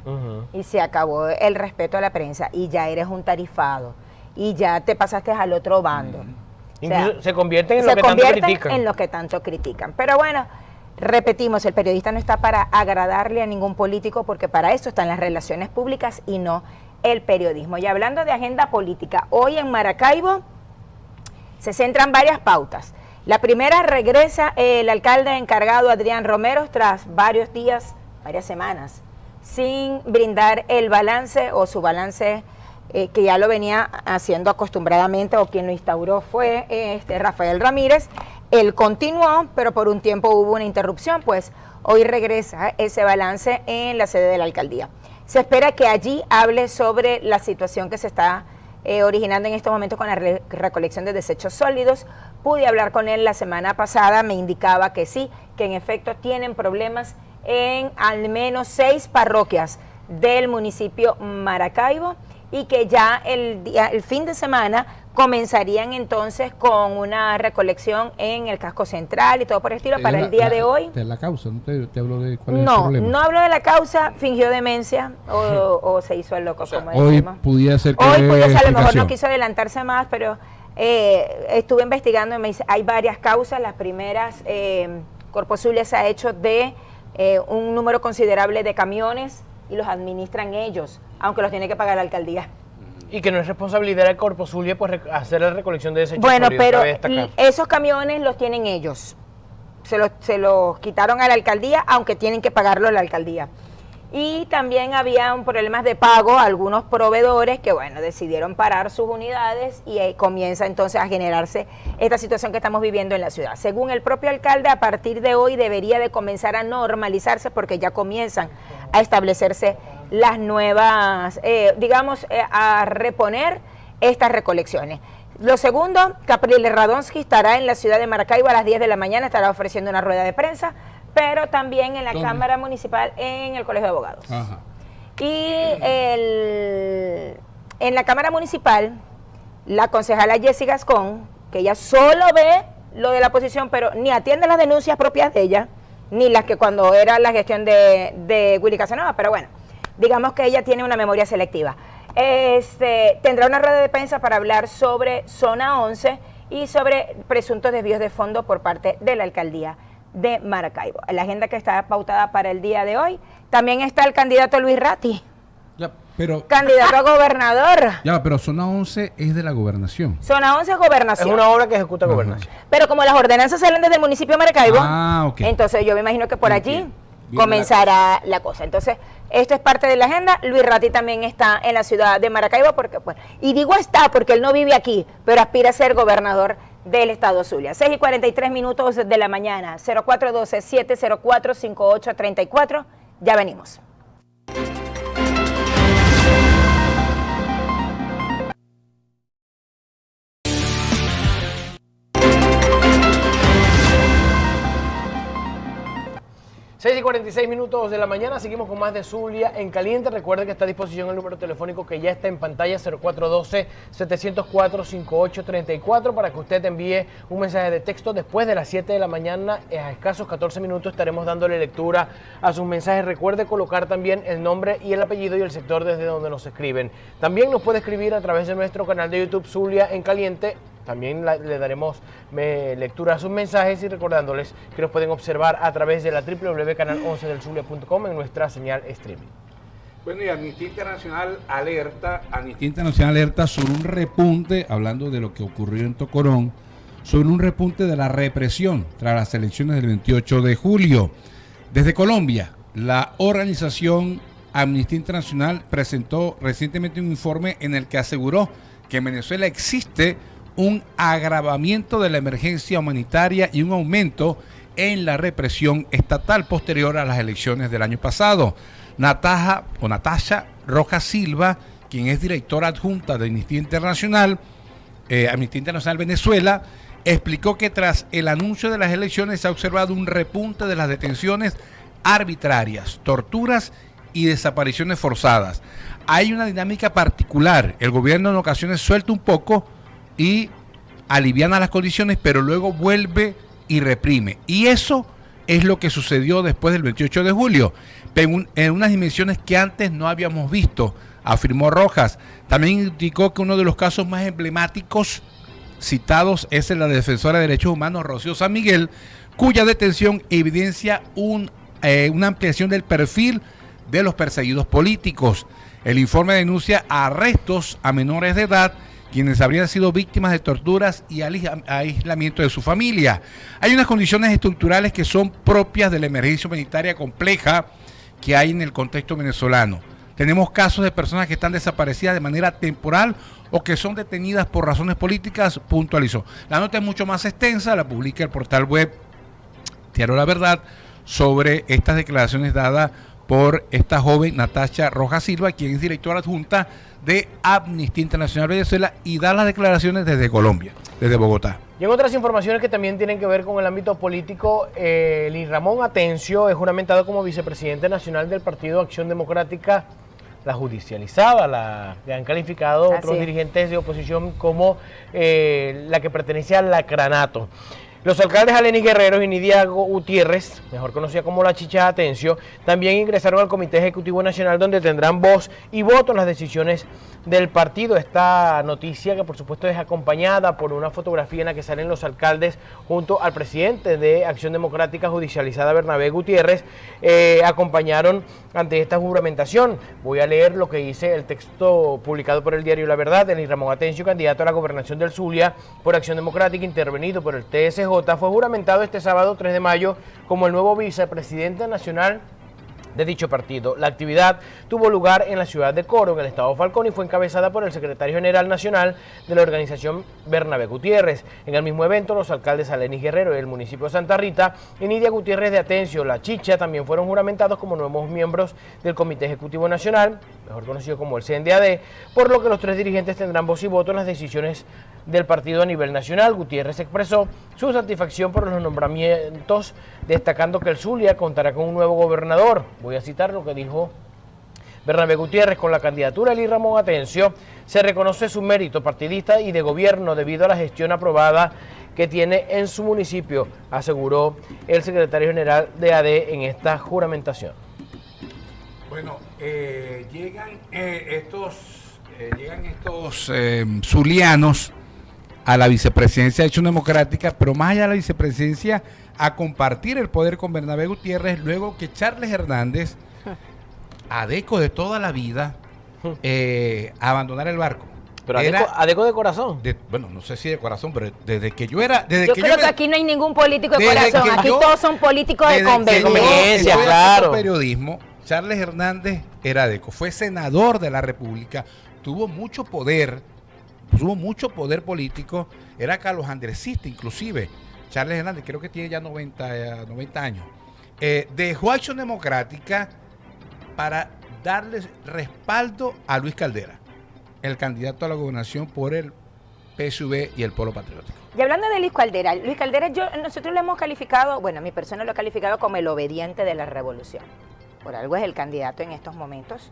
Y se acabó el respeto a la prensa. Y ya eres un tarifado. Y ya te pasaste al otro bando. O sea, incluso se convierten en lo que tanto critican. en lo que tanto critican. Pero bueno, repetimos, el periodista no está para agradarle a ningún político, porque para eso están las relaciones públicas y no el periodismo. Y hablando de agenda política, hoy en Maracaibo se centran varias pautas. La primera, regresa el alcalde encargado Adrián Romero tras varios días, varias semanas, sin brindar el balance o su balance que ya lo venía haciendo acostumbradamente, o quien lo instauró fue Rafael Ramírez. Él continuó, pero por un tiempo hubo una interrupción, pues hoy regresa ese balance en la sede de la alcaldía. Se espera que allí hable sobre la situación que se está originando en estos momentos con la recolección de desechos sólidos. Pude hablar con él la semana pasada, me indicaba que sí, que en efecto tienen problemas en al menos 6 parroquias del municipio Maracaibo, y que ya el fin de semana comenzarían entonces con una recolección en el casco central y todo por el estilo. Para el día de hoy. De la causa, ¿no te hablo de cuál es el No, problema? no hablo de la causa, fingió demencia o se hizo el loco, O sea, como Hoy decimos. pudiera ser que Hoy pudiera ser, a lo mejor no explicación. quiso adelantarse más, pero estuve investigando y me dice, hay varias causas. Las primeras, Corpo Zulia se ha hecho de un número considerable de camiones y los administran ellos, aunque los tiene que pagar la alcaldía. Y que no es responsabilidad del Corpo Zulia, pues hacer la recolección de desechos Bueno, sólidos, pero cabe destacar. esos camiones los tienen ellos. Se los quitaron a la alcaldía, aunque tienen que pagarlo la alcaldía. Y también había un problemas de pago a algunos proveedores que, bueno, decidieron parar sus unidades, y comienza entonces a generarse esta situación que estamos viviendo en la ciudad. Según el propio alcalde, a partir de hoy debería de comenzar a normalizarse, porque ya comienzan a establecerse las nuevas, a reponer estas recolecciones. Lo segundo, Capriles Radonsky estará en la ciudad de Maracaibo a las 10 de la mañana, estará ofreciendo una rueda de prensa, pero también en la ¿Dónde? Cámara Municipal, en el Colegio de Abogados. Ajá. Y en la Cámara Municipal, la concejala Jessy Gascón, que ella solo ve lo de la oposición, pero ni atiende las denuncias propias de ella, ni las que cuando era la gestión de Willy Casanova, pero bueno, digamos que ella tiene una memoria selectiva. Tendrá una rueda de prensa para hablar sobre Zona 11 y sobre presuntos desvíos de fondos por parte de la alcaldía de Maracaibo. La agenda que está pautada para el día de hoy. También está el candidato Luis Ratti, Ya, pero, candidato a gobernador. pero Zona 11 es de la gobernación. Zona 11 es Es gobernación. una obra que ejecuta gobernación. Pero como las ordenanzas salen desde el municipio de Maracaibo, Ok. entonces yo me imagino que por allí Entiendo. Viene comenzará la cosa. Entonces, esto es parte de la agenda. Luis Ratti también está en la ciudad de Maracaibo, porque, bueno, y digo está porque él no vive aquí, pero aspira a ser gobernador del estado Zulia. 6:43 de la mañana, 0412-704-5834. Ya venimos. 6:46 de la mañana, seguimos con más de Zulia en Caliente. Recuerde que está a disposición el número telefónico que ya está en pantalla, 0412-704-5834, para que usted envíe un mensaje de texto después de las 7 de la mañana. A escasos 14 minutos estaremos dándole lectura a sus mensajes. Recuerde colocar también el nombre y el apellido y el sector desde donde nos escriben. También nos puede escribir a través de nuestro canal de YouTube Zulia en Caliente. También le daremos lectura a sus mensajes y recordándoles que nos pueden observar a través de la www.canal11delzulia.com en nuestra señal streaming. Bueno, y Amnistía Internacional alerta sobre un repunte, hablando de lo que ocurrió en Tocorón, sobre un repunte de la represión tras las elecciones del 28 de julio. Desde Colombia, la organización Amnistía Internacional presentó recientemente un informe en el que aseguró que en Venezuela existe un agravamiento de la emergencia humanitaria y un aumento en la represión estatal posterior a las elecciones del año pasado. Natasha Rojas Silva, quien es directora adjunta de Amnistía Internacional Venezuela, explicó que tras el anuncio de las elecciones se ha observado un repunte de las detenciones arbitrarias, torturas y desapariciones forzadas. Hay una dinámica particular. El gobierno en ocasiones suelta un poco y aliviana las condiciones, pero luego vuelve y reprime. Y eso es lo que sucedió después del 28 de julio, en unas dimensiones que antes no habíamos visto, afirmó Rojas. También indicó que uno de los casos más emblemáticos citados es el de la defensora de derechos humanos Rocío San Miguel, cuya detención evidencia una ampliación del perfil de los perseguidos políticos. El informe denuncia arrestos a menores de edad, quienes habrían sido víctimas de torturas y aislamiento de su familia. Hay unas condiciones estructurales que son propias de la emergencia humanitaria compleja que hay en el contexto venezolano. Tenemos casos de personas que están desaparecidas de manera temporal o que son detenidas por razones políticas, puntualizó. La nota es mucho más extensa, la publica el portal web Diario La Verdad, sobre estas declaraciones dadas por esta joven Natasha Rojas Silva, quien es directora adjunta de Amnistía Internacional Venezuela y da las declaraciones desde Colombia, desde Bogotá. Y en otras informaciones que también tienen que ver con el ámbito político, Luis Ramón Atencio es juramentado como vicepresidente nacional del Partido Acción Democrática, la judicializada, la que han calificado otros dirigentes de oposición como la que pertenece al lacranato. Los alcaldes Alenis Guerrero y Nidia Gutiérrez, mejor conocida como la Chicha Atencio, también ingresaron al Comité Ejecutivo Nacional, donde tendrán voz y voto en las decisiones del partido. Esta noticia, que por supuesto es acompañada por una fotografía en la que salen los alcaldes junto al presidente de Acción Democrática Judicializada, Bernabé Gutiérrez, acompañaron ante esta juramentación. Voy a leer lo que dice el texto publicado por el diario La Verdad. Luis Ramón Atencio, candidato a la gobernación del Zulia por Acción Democrática, intervenido por el TSJ, fue juramentado este sábado 3 de mayo como el nuevo vicepresidente nacional de dicho partido. La actividad tuvo lugar en la ciudad de Coro, en el estado Falcón, y fue encabezada por el secretario general nacional de la organización, Bernabé Gutiérrez. En el mismo evento, los alcaldes Alenis Guerrero del municipio de Santa Rita y Nidia Gutiérrez de Atencio, La Chicha, también fueron juramentados como nuevos miembros del Comité Ejecutivo Nacional, mejor conocido como el CNDAD, por lo que los tres dirigentes tendrán voz y voto en las decisiones del partido a nivel nacional. Gutiérrez expresó su satisfacción por los nombramientos, destacando que el Zulia contará con un nuevo gobernador. Voy a citar lo que dijo Bernabé Gutiérrez: con la candidatura de Luis Ramón Atencio se reconoce su mérito partidista y de gobierno debido a la gestión aprobada que tiene en su municipio, aseguró el secretario general de AD en esta juramentación. Bueno, llegan estos zulianos a la vicepresidencia de Acción Democrática, pero más allá de la vicepresidencia, a compartir el poder con Bernabé Gutiérrez, luego que Charles Hernández, adeco de toda la vida, abandonara el barco. Pero adeco de corazón. Bueno, no sé si de corazón, pero desde que yo era... Yo creo que aquí no hay ningún político de corazón, aquí todos son políticos de conveniencia, claro. Periodismo, Charles Hernández era adeco, fue senador de la República, tuvo mucho poder político, era carlosandresista inclusive. Charles Hernández creo que tiene ya 90 años. Dejó Acción Democrática para darle respaldo a Luis Caldera, el candidato a la gobernación por el PSV y el Polo Patriótico. Y hablando de Luis Caldera, nosotros lo hemos calificado, bueno, mi persona lo ha calificado como el obediente de la revolución. Por algo es el candidato en estos momentos,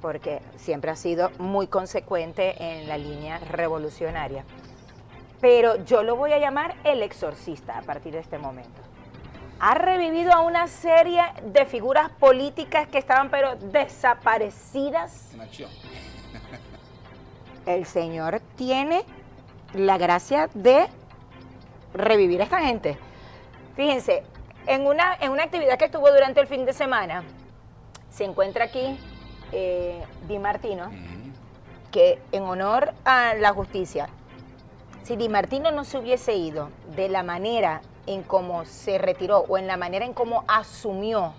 porque siempre ha sido muy consecuente en la línea revolucionaria. Pero yo lo voy a llamar el exorcista a partir de este momento. Ha revivido a una serie de figuras políticas que estaban pero desaparecidas. En acción. El señor tiene la gracia de revivir a esta gente. Fíjense, en una actividad que estuvo durante el fin de semana, se encuentra aquí Di Martino, que en honor a la justicia, si Di Martino no se hubiese ido de la manera en cómo se retiró o en la manera en cómo asumió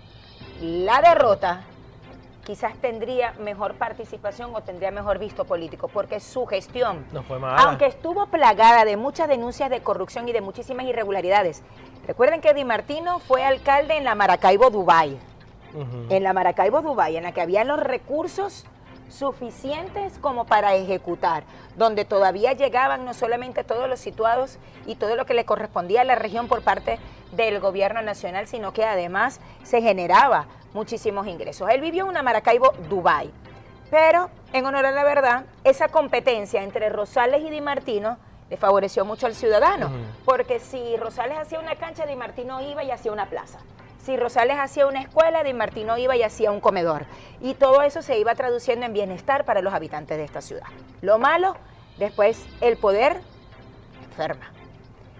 la derrota, quizás tendría mejor participación o tendría mejor visto político, porque su gestión, no fue mala, aunque estuvo plagada de muchas denuncias de corrupción y de muchísimas irregularidades. Recuerden que Di Martino fue alcalde en la Maracaibo, Dubái. En la Maracaibo, Dubái, en la que había los recursos suficientes como para ejecutar, donde todavía llegaban no solamente todos los situados y todo lo que le correspondía a la región por parte del gobierno nacional, sino que además se generaba muchísimos ingresos. Él vivió en una Maracaibo, Dubái, pero en honor a la verdad, esa competencia entre Rosales y Di Martino le favoreció mucho al ciudadano, porque si Rosales hacía una cancha, Di Martino iba y hacía una plaza. Si Rosales hacía una escuela, Di Martino iba y hacía un comedor. Y todo eso se iba traduciendo en bienestar para los habitantes de esta ciudad. Lo malo, después el poder enferma.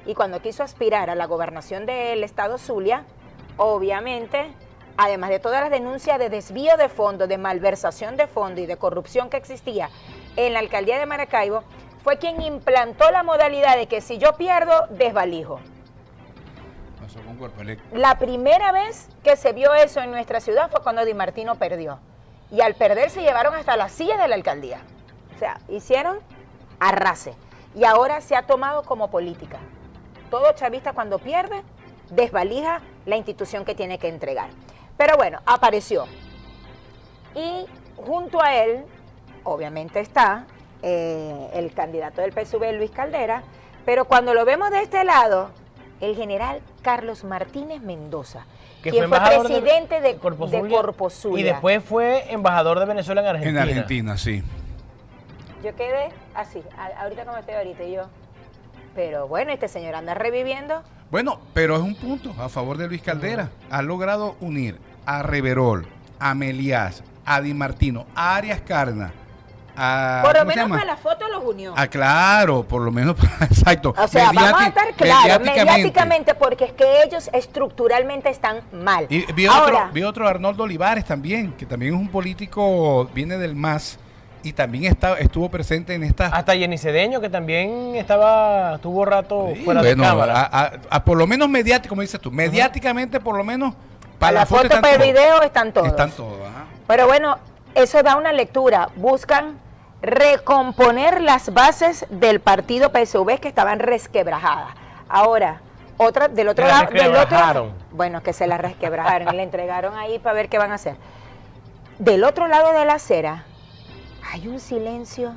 Y cuando quiso aspirar a la gobernación del estado Zulia, obviamente, además de todas las denuncias de desvío de fondo, de malversación de fondo y de corrupción que existía en la alcaldía de Maracaibo, fue quien implantó la modalidad de que si yo pierdo, desvalijo. La primera vez que se vio eso en nuestra ciudad fue cuando Di Martino perdió. Y al perder se llevaron hasta la silla de la alcaldía. O sea, hicieron arrase. Y ahora se ha tomado como política. Todo chavista cuando pierde, desvalija la institución que tiene que entregar. Pero bueno, apareció. Y junto a él, obviamente está el candidato del PSV, Luis Caldera. Pero cuando lo vemos de este lado, el general Carlos Martínez Mendoza, quien fue presidente de Corpo Zulia. Y después fue embajador de Venezuela en Argentina. En Argentina, sí. Yo quedé así, ahorita como estoy ahorita, y yo, pero bueno, este señor anda reviviendo. Bueno, pero es un punto a favor de Luis Caldera. Ha logrado unir a Reverol, a Meliás, a Di Martino, a Arias Carna, por lo menos para la foto los unió. Claro, por lo menos, exacto. O sea, vamos a estar claros, mediáticamente, porque es que ellos estructuralmente están mal. Y vi otro Arnoldo Olivares también, que también es un político, viene del MAS, y también estuvo presente en esta... Hasta Jenny Cedeño, que también tuvo rato fuera de cámara. Por lo menos mediático, como dices tú, mediáticamente por lo menos... Para la foto, para el video están todos. Están todos, ajá. Pero bueno, eso da una lectura. Buscan recomponer las bases del partido PSV que estaban resquebrajadas. Ahora, del otro lado, bueno, que se las resquebrajaron y le entregaron ahí para ver qué van a hacer. Del otro lado de la acera hay un silencio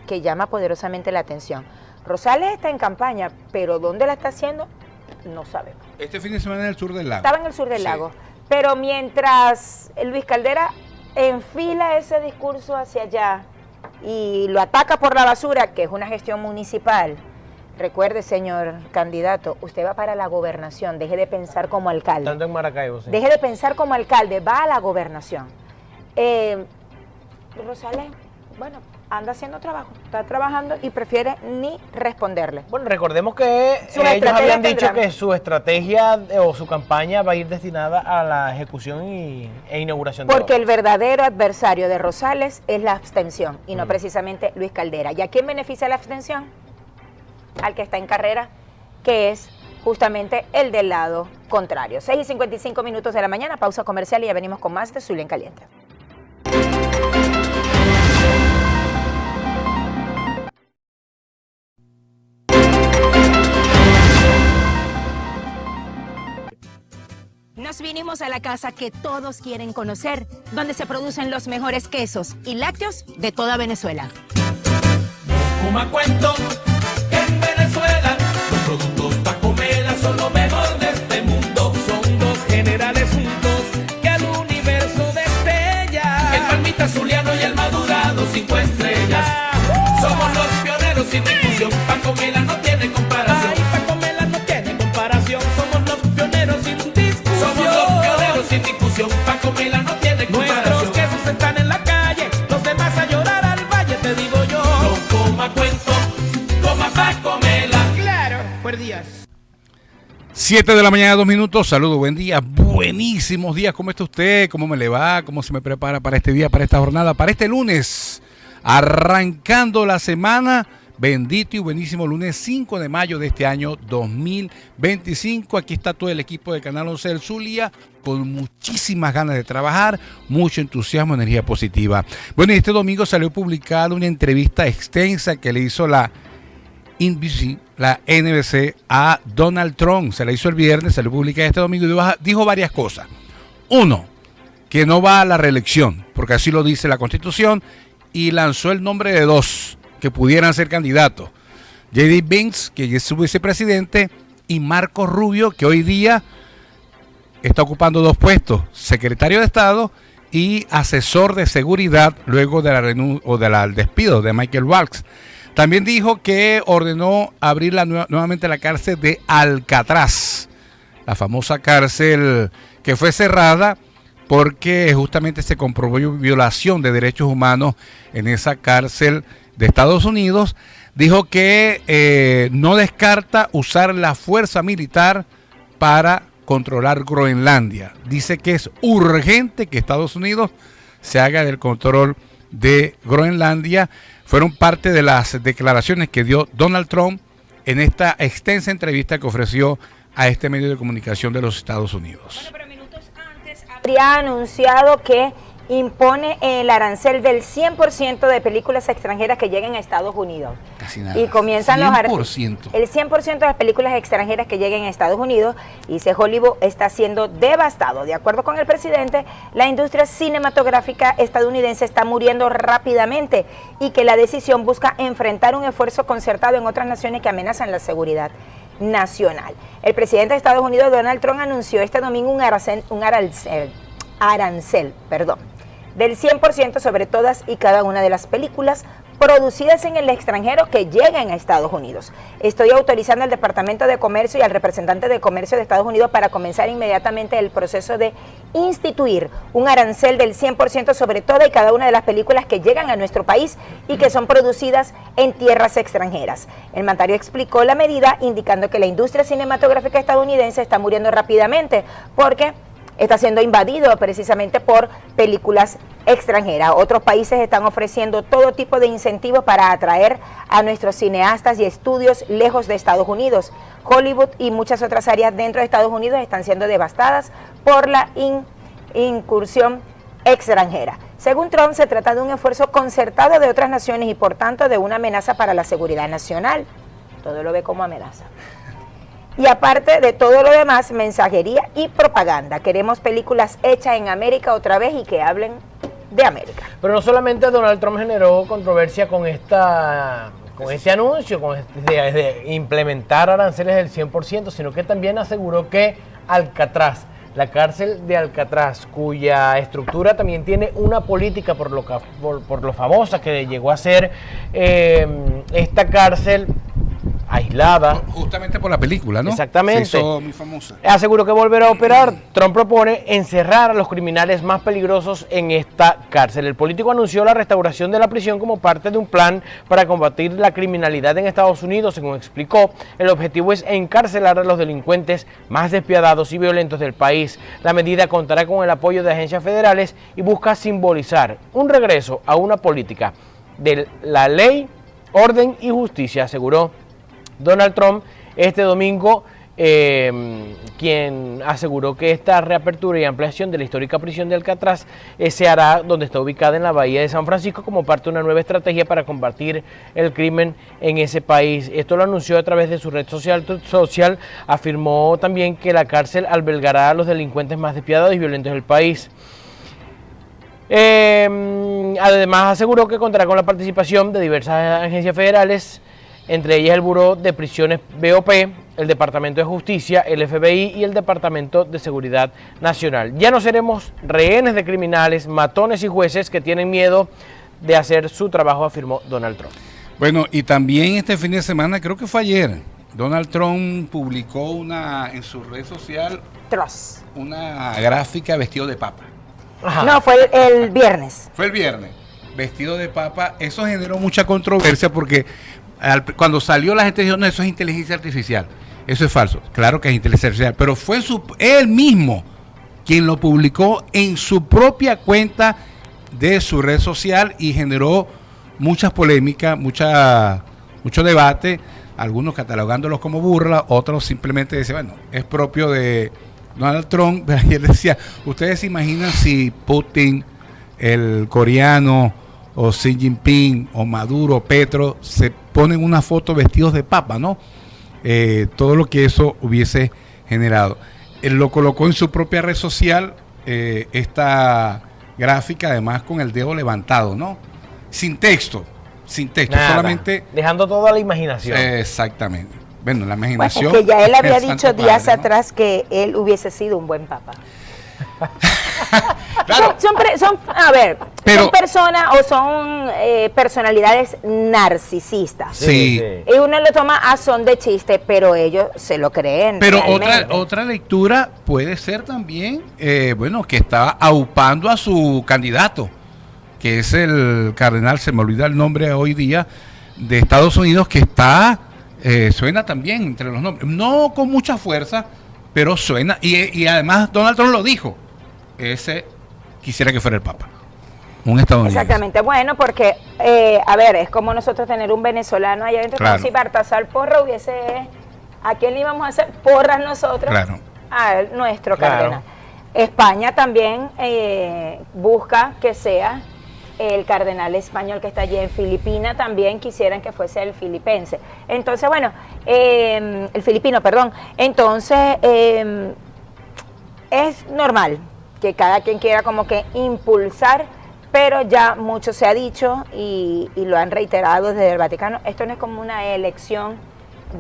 que llama poderosamente la atención. Rosales está en campaña, pero ¿dónde la está haciendo? No sabemos. Este fin de semana en el sur del lago. Estaba en el sur del lago. Pero mientras Luis Caldera enfila ese discurso hacia allá y lo ataca por la basura, que es una gestión municipal, recuerde, señor candidato, usted va para la gobernación, deje de pensar como alcalde. Tanto en Maracaibo, sí. Deje de pensar como alcalde, va a la gobernación. Rosales, bueno, anda haciendo trabajo, está trabajando y prefiere ni responderle. Bueno, recordemos que ellos habían dicho que su estrategia o su campaña va a ir destinada a la ejecución e inauguración de porque el verdadero adversario de Rosales es la abstención y no precisamente Luis Caldera. ¿Y a quién beneficia la abstención? Al que está en carrera, que es justamente el del lado contrario. 6:55 de la mañana, pausa comercial y ya venimos con más de Zulia en Caliente. Nos vinimos a la casa que todos quieren conocer, donde se producen los mejores quesos y lácteos de toda Venezuela. Como cuento productos Pacomela son lo mejor de este mundo. Son dos generales juntos que al universo destella. El palmita zuliano y el madurado 5 estrellas. Somos los pioneros sin discusión. Pacomela no tiene comparación. Ay, Pacomela no tiene comparación. Somos los pioneros sin discusión. Somos los pioneros sin discusión. Pacomela no tiene comparación. Nuestros quesos están en la calle, los demás a llorar al valle, te digo yo. No coma cuento, coma Pacomela. Claro, buenos días. 7 de la mañana, 2 minutos. Saludos, buen día, buenísimos días. ¿Cómo está usted? ¿Cómo me le va? ¿Cómo se me prepara para este día, para esta jornada, para este lunes? Arrancando la semana, bendito y buenísimo lunes 5 de mayo de este año 2025. Aquí está todo el equipo de Canal 11 del Zulia con muchísimas ganas de trabajar, mucho entusiasmo, energía positiva. Bueno, y este domingo salió publicada una entrevista extensa que le hizo la NBC a Donald Trump. Se la hizo el viernes, salió publicada este domingo y dijo varias cosas. Uno, que no va a la reelección, porque así lo dice la Constitución, y lanzó el nombre de 2 que pudieran ser candidatos. J.D. Vance, que es su vicepresidente, y Marco Rubio, que hoy día está ocupando 2 puestos, secretario de Estado y asesor de seguridad luego de del despido de Michael Waltz. También dijo que ordenó abrir nuevamente la cárcel de Alcatraz, la famosa cárcel que fue cerrada porque justamente se comprobó violación de derechos humanos en esa cárcel de Estados Unidos. Dijo que no descarta usar la fuerza militar para controlar Groenlandia. Dice que es urgente que Estados Unidos se haga del control de Groenlandia. Fueron parte de las declaraciones que dio Donald Trump en esta extensa entrevista que ofreció a este medio de comunicación de los Estados Unidos. Bueno, pero minutos antes habría anunciado que impone el arancel del 100% de películas extranjeras que lleguen a Estados Unidos. Casi nada. Y comienzan 100%. el 100% de las películas extranjeras que lleguen a Estados Unidos. Y dice Hollywood está siendo devastado. De acuerdo con el presidente, la industria cinematográfica estadounidense está muriendo rápidamente y que la decisión busca enfrentar un esfuerzo concertado en otras naciones que amenazan la seguridad nacional. El presidente de Estados Unidos, Donald Trump, anunció este domingo un arancel del 100% sobre todas y cada una de las películas producidas en el extranjero que lleguen a Estados Unidos. Estoy autorizando al Departamento de Comercio y al representante de Comercio de Estados Unidos para comenzar inmediatamente el proceso de instituir un arancel del 100% sobre toda y cada una de las películas que llegan a nuestro país y que son producidas en tierras extranjeras. El mandatario explicó la medida indicando que la industria cinematográfica estadounidense está muriendo rápidamente porque está siendo invadido precisamente por películas extranjeras. Otros países están ofreciendo todo tipo de incentivos para atraer a nuestros cineastas y estudios lejos de Estados Unidos. Hollywood y muchas otras áreas dentro de Estados Unidos están siendo devastadas por la incursión extranjera. Según Trump, se trata de un esfuerzo concertado de otras naciones y por tanto de una amenaza para la seguridad nacional. Todo lo ve como amenaza. Y aparte de todo lo demás, mensajería y propaganda. Queremos películas hechas en América otra vez y que hablen de América. Pero no solamente Donald Trump generó controversia con este anuncio, de implementar aranceles del 100%, sino que también aseguró que Alcatraz, la cárcel de Alcatraz, cuya estructura también tiene una política por lo famosa que llegó a ser esta cárcel aislada. Justamente por la película, ¿no? Exactamente. Se hizo muy famosa. Aseguró que volverá a operar. Trump propone encerrar a los criminales más peligrosos en esta cárcel. El político anunció la restauración de la prisión como parte de un plan para combatir la criminalidad en Estados Unidos. Según explicó, el objetivo es encarcelar a los delincuentes más despiadados y violentos del país. La medida contará con el apoyo de agencias federales y busca simbolizar un regreso a una política de la ley, orden y justicia, aseguró Donald Trump este domingo, quien aseguró que esta reapertura y ampliación de la histórica prisión de Alcatraz se hará donde está ubicada en la bahía de San Francisco como parte de una nueva estrategia para combatir el crimen en ese país. Esto lo anunció a través de su red social. Afirmó también que la cárcel albergará a los delincuentes más despiadados y violentos del país. Además aseguró que contará con la participación de diversas agencias federales entre ellas el Buró de Prisiones BOP, el Departamento de Justicia, el FBI y el Departamento de Seguridad Nacional. Ya no seremos rehenes de criminales, matones y jueces que tienen miedo de hacer su trabajo, afirmó Donald Trump. Bueno, y también este fin de semana, creo que fue ayer, Donald Trump publicó en su red social una gráfica vestido de papa. Ajá. No, fue el viernes. Fue el viernes, vestido de papa. Eso generó mucha controversia porque cuando salió la gente dijo, no, eso es inteligencia artificial. Eso es falso. Claro que es inteligencia artificial, pero fue él mismo quien lo publicó en su propia cuenta de su red social y generó muchas polémicas, mucho debate, algunos catalogándolos como burla, otros simplemente decían, bueno, es propio de Donald Trump. Pero ayer decía, ¿ustedes se imaginan si Putin, el coreano, o Xi Jinping, o Maduro, Petro, se ponen una foto vestidos de papa, ¿no? Todo lo que eso hubiese generado. Él lo colocó en su propia red social, esta gráfica, además con el dedo levantado, ¿no? Sin texto, Nada, solamente... dejando todo a la imaginación. Exactamente. Bueno, la imaginación... Bueno, es que ya él había es dicho santo días padre, ¿no? atrás que él hubiese sido un buen papa. Claro. Son personas o son personalidades narcisistas. Sí. Y uno lo toma a son de chiste, pero ellos se lo creen. Pero realmente. otra lectura puede ser también, bueno, que está aupando a su candidato, que es el cardenal, se me olvida el nombre hoy día, de Estados Unidos, que está, suena también entre los nombres, no con mucha fuerza, pero suena, y además Donald Trump lo dijo, ese quisiera que fuera el Papa, un estadounidense. Exactamente, bueno, porque, a ver, es como nosotros tener un venezolano allá adentro, Claro. como si Baltasar Porra hubiese, ¿a quién le íbamos a hacer porras nosotros? Claro. A nuestro Claro. cardenal. España también busca que sea el cardenal español que está allí en Filipinas, también quisieran que fuese el filipense. Entonces, bueno, el filipino, perdón. Entonces, es normal que cada quien quiera como que impulsar, pero ya mucho se ha dicho y lo han reiterado desde el Vaticano. Esto no es como una elección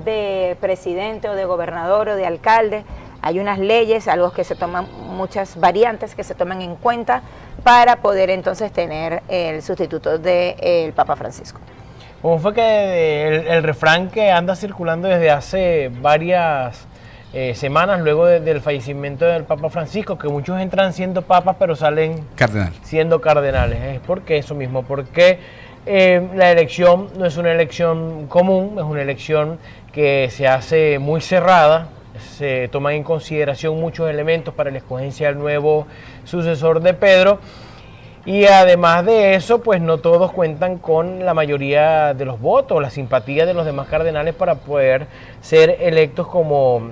de presidente o de gobernador o de alcalde. Hay unas leyes, algo que se toman, muchas variantes que se toman en cuenta para poder entonces tener el sustituto del Papa Francisco. ¿Cómo fue que el refrán que anda circulando desde hace varias semanas luego del fallecimiento del Papa Francisco, que muchos entran siendo papas pero salen Cardenal. siendo cardenales? Es porque eso mismo, porque la elección no es una elección común, es una elección que se hace muy cerrada. Se toman en consideración muchos elementos para la escogencia del nuevo sucesor de Pedro, y además de eso, pues no todos cuentan con la mayoría de los votos, la simpatía de los demás cardenales para poder ser electos como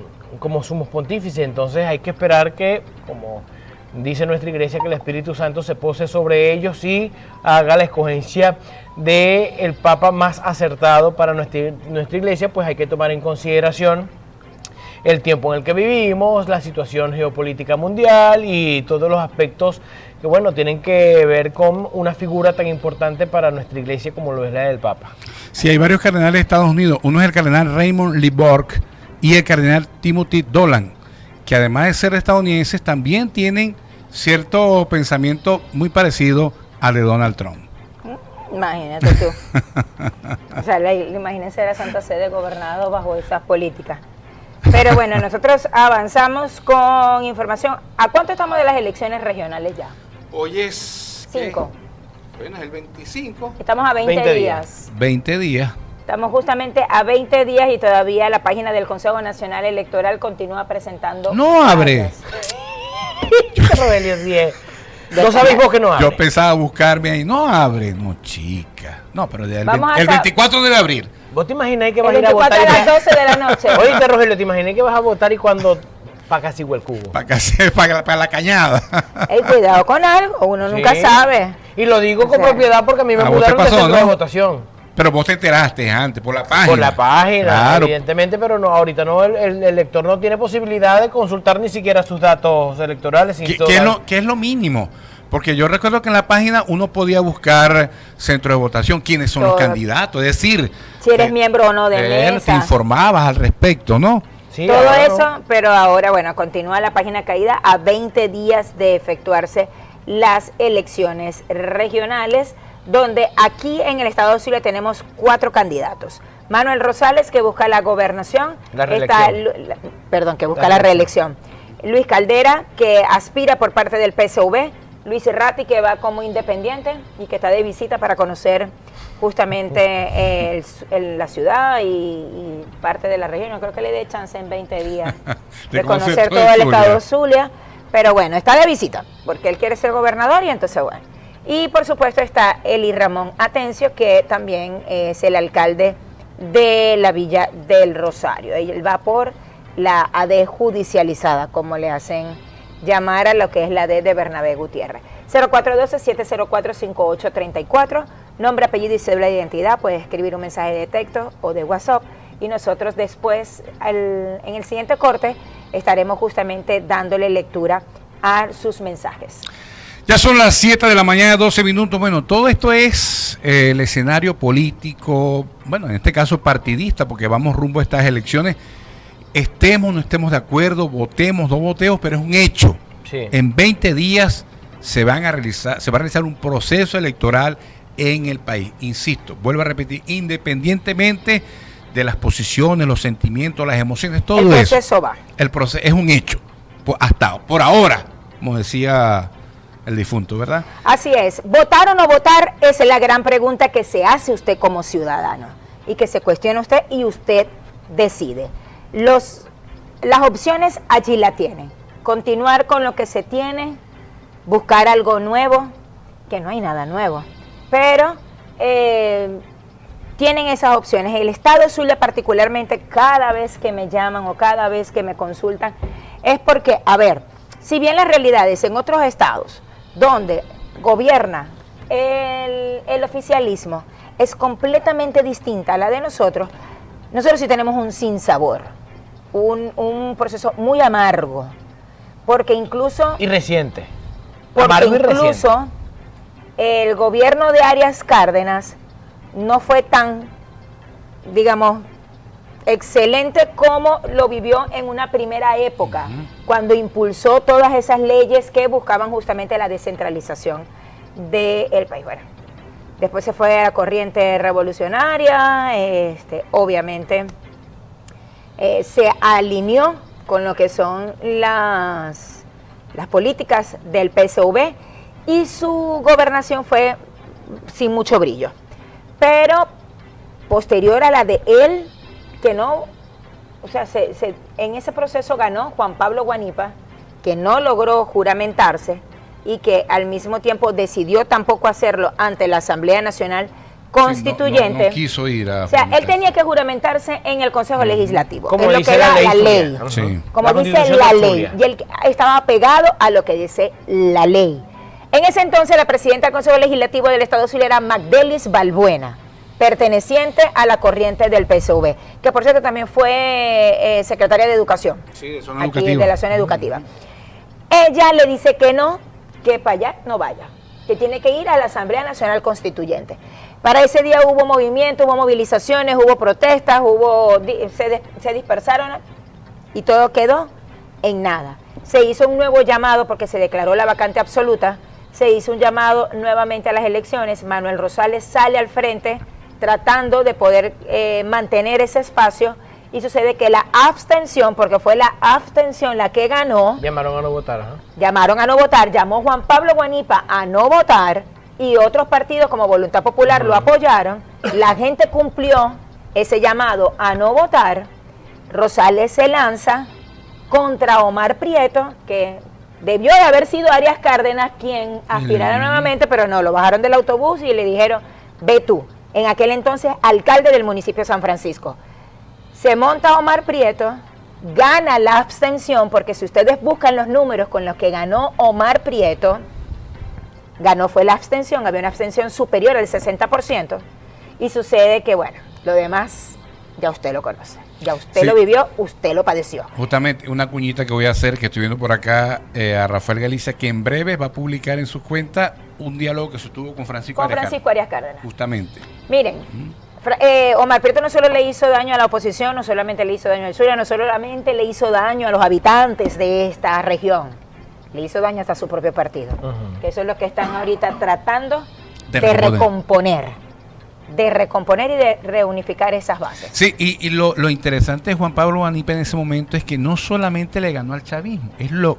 sumos pontífices. Entonces hay que esperar que, como dice nuestra iglesia, que el Espíritu Santo se pose sobre ellos y haga la escogencia del Papa más acertado para nuestra iglesia. Pues hay que tomar en consideración el tiempo en el que vivimos, la situación geopolítica mundial y todos los aspectos que, bueno, tienen que ver con una figura tan importante para nuestra iglesia como lo es la del Papa. Sí, hay varios cardenales de Estados Unidos. Uno es el cardenal Raymond Lee Burke y el cardenal Timothy Dolan, que además de ser estadounidenses también tienen cierto pensamiento muy parecido al de Donald Trump. Imagínate tú. O sea, imagínense la Santa Sede gobernado bajo esas políticas. Pero bueno, nosotros avanzamos con información. ¿A cuánto estamos de las elecciones regionales ya? Hoy es... 5. Bueno, es el 25. Estamos a 20 días. 20 días. Estamos justamente a 20 días y todavía la página del Consejo Nacional Electoral continúa presentando... No abre. Rogelio, sí es. No sabéis vos que no abre. Yo pensaba buscarme ahí. No abre. No, chica. No, pero el Vamos a 24 debe abrir. ¿Vos te imagináis que vas El a ir a 24 votar? a las 12 de la noche. Oíste, Rogelio, ¿te imagináis que vas a votar y cuando para casi el cubo? Para la cañada. Ey, cuidado con algo, uno nunca Sí. sabe. Y lo digo con O sea, propiedad porque a mí me ¿a vos te mudaron de pasó, centro de no? votación. Pero vos te enteraste antes, por la página. Por la página, Claro. evidentemente, pero no, ahorita no, el elector no tiene posibilidad de consultar ni siquiera sus datos electorales. sin ¿Qué todo- es lo mínimo? Porque yo recuerdo que en la página uno podía buscar centro de votación, quiénes son los candidatos, es decir, si eres miembro o no de mesa. Te informabas al respecto, ¿no? Sí, todo ahora eso, no. pero ahora, bueno, continúa la página caída a 20 días de efectuarse las elecciones regionales, donde aquí en el estado de Zulia tenemos 4 candidatos. Manuel Rosales, que busca la gobernación, La reelección. que busca la reelección. Luis Caldera, que aspira por parte del PSV. Luis Ratti, que va como independiente y que está de visita para conocer justamente la ciudad y parte de la región. Yo creo que le dé chance en 20 días de conocer todo el estado de Zulia. Pero bueno, está de visita, porque él quiere ser gobernador y entonces bueno. Y por supuesto está Eli Ramón Atencio, que también es el alcalde de la Villa del Rosario. Él va por la AD judicializada, como le hacen llamar a lo que es la AD de Bernabé Gutiérrez. 0412-704-5834, nombre, apellido y cédula de identidad. Puede escribir un mensaje de texto o de WhatsApp y nosotros después, en el siguiente corte, estaremos justamente dándole lectura a sus mensajes. Ya son las 7 de la mañana, 12 minutos. Bueno, todo esto es el escenario político, bueno, en este caso partidista, porque vamos rumbo a estas elecciones. Estemos o no estemos de acuerdo, votemos, no votemos, pero es un hecho. Sí. En 20 días se va a realizar un proceso electoral en el país. Insisto, vuelvo a repetir, independientemente de las posiciones, los sentimientos, las emociones, todo eso. El proceso va. El proceso es un hecho. Por ahora, como decía el difunto, ¿verdad? Así es. ¿Votar o no votar? Esa es la gran pregunta que se hace usted como ciudadano y que se cuestiona usted y usted decide. Las opciones allí la tienen. Continuar con lo que se tiene, buscar algo nuevo, que no hay nada nuevo, pero tienen esas opciones. El estado de Zulia particularmente, cada vez que me llaman o cada vez que me consultan, es porque, a ver, si bien las realidades en otros estados donde gobierna el oficialismo es completamente distinta a la de nosotros sí tenemos un sinsabor, un proceso muy amargo, porque incluso... Y reciente. Porque Amargo y incluso reciente. el gobierno de Arias Cárdenas no fue tan, digamos, excelente como lo vivió en una primera época, cuando impulsó todas esas leyes que buscaban justamente la descentralización del país. Bueno, después se fue a la corriente revolucionaria, obviamente se alineó con lo que son las políticas del PSV y su gobernación fue sin mucho brillo. Pero posterior a la de él, que no, o sea, en ese proceso ganó Juan Pablo Guanipa, que no logró juramentarse y que al mismo tiempo decidió tampoco hacerlo ante la Asamblea Nacional Constituyente. No quiso ir a... O sea, él tenía que juramentarse en el Consejo Legislativo, Como en lo dice que era la ley. ley. Sí. Como La dice Constitución la de ley, Zulia. y él estaba pegado a lo que dice la ley. En ese entonces la presidenta del Consejo Legislativo del Estado de Zulia era Magdelis Balbuena, perteneciente a la corriente del PSV, que por cierto también fue secretaria de Educación, Sí, de zona aquí educativa. de la zona educativa. Ella le dice que no, que para allá no vaya, que tiene que ir a la Asamblea Nacional Constituyente. Para ese día hubo movimiento, hubo movilizaciones, hubo protestas, se dispersaron y todo quedó en nada. Se hizo un nuevo llamado porque se declaró la vacante absoluta, se hizo un llamado nuevamente a las elecciones. Manuel Rosales sale al frente tratando de poder mantener ese espacio y sucede que la abstención, porque fue la abstención la que ganó, Llamaron a no votar, ¿ah? llamaron a no votar, llamó Juan Pablo Guanipa a no votar y otros partidos como Voluntad Popular lo apoyaron, la gente cumplió ese llamado a no votar. Rosales se lanza contra Omar Prieto, que debió de haber sido Arias Cárdenas quien aspirara nuevamente, pero no, lo bajaron del autobús y le dijeron, ve tú, en aquel entonces alcalde del municipio de San Francisco. Se monta Omar Prieto, gana la abstención, porque si ustedes buscan los números con los que ganó Omar Prieto, ganó fue la abstención, había una abstención superior al 60%, y sucede que, bueno, lo demás ya usted lo conoce. Ya usted Sí. lo vivió, usted lo padeció. Justamente una cuñita que voy a hacer, que estoy viendo por acá a Rafael Galicia, que en breve va a publicar en su cuenta un diálogo que se tuvo con Francisco Con Arias Francisco Arias Cárdenas. Justamente. Miren, Omar Prieto no solo le hizo daño a la oposición, no solamente le hizo daño al Zulia, no solamente le hizo daño a los habitantes de esta región, le hizo daño hasta a su propio partido. Que eso es lo que están ahorita tratando de recomponer y de reunificar esas bases. Sí, y lo interesante de Juan Pablo Guanipa en ese momento es que no solamente le ganó al chavismo,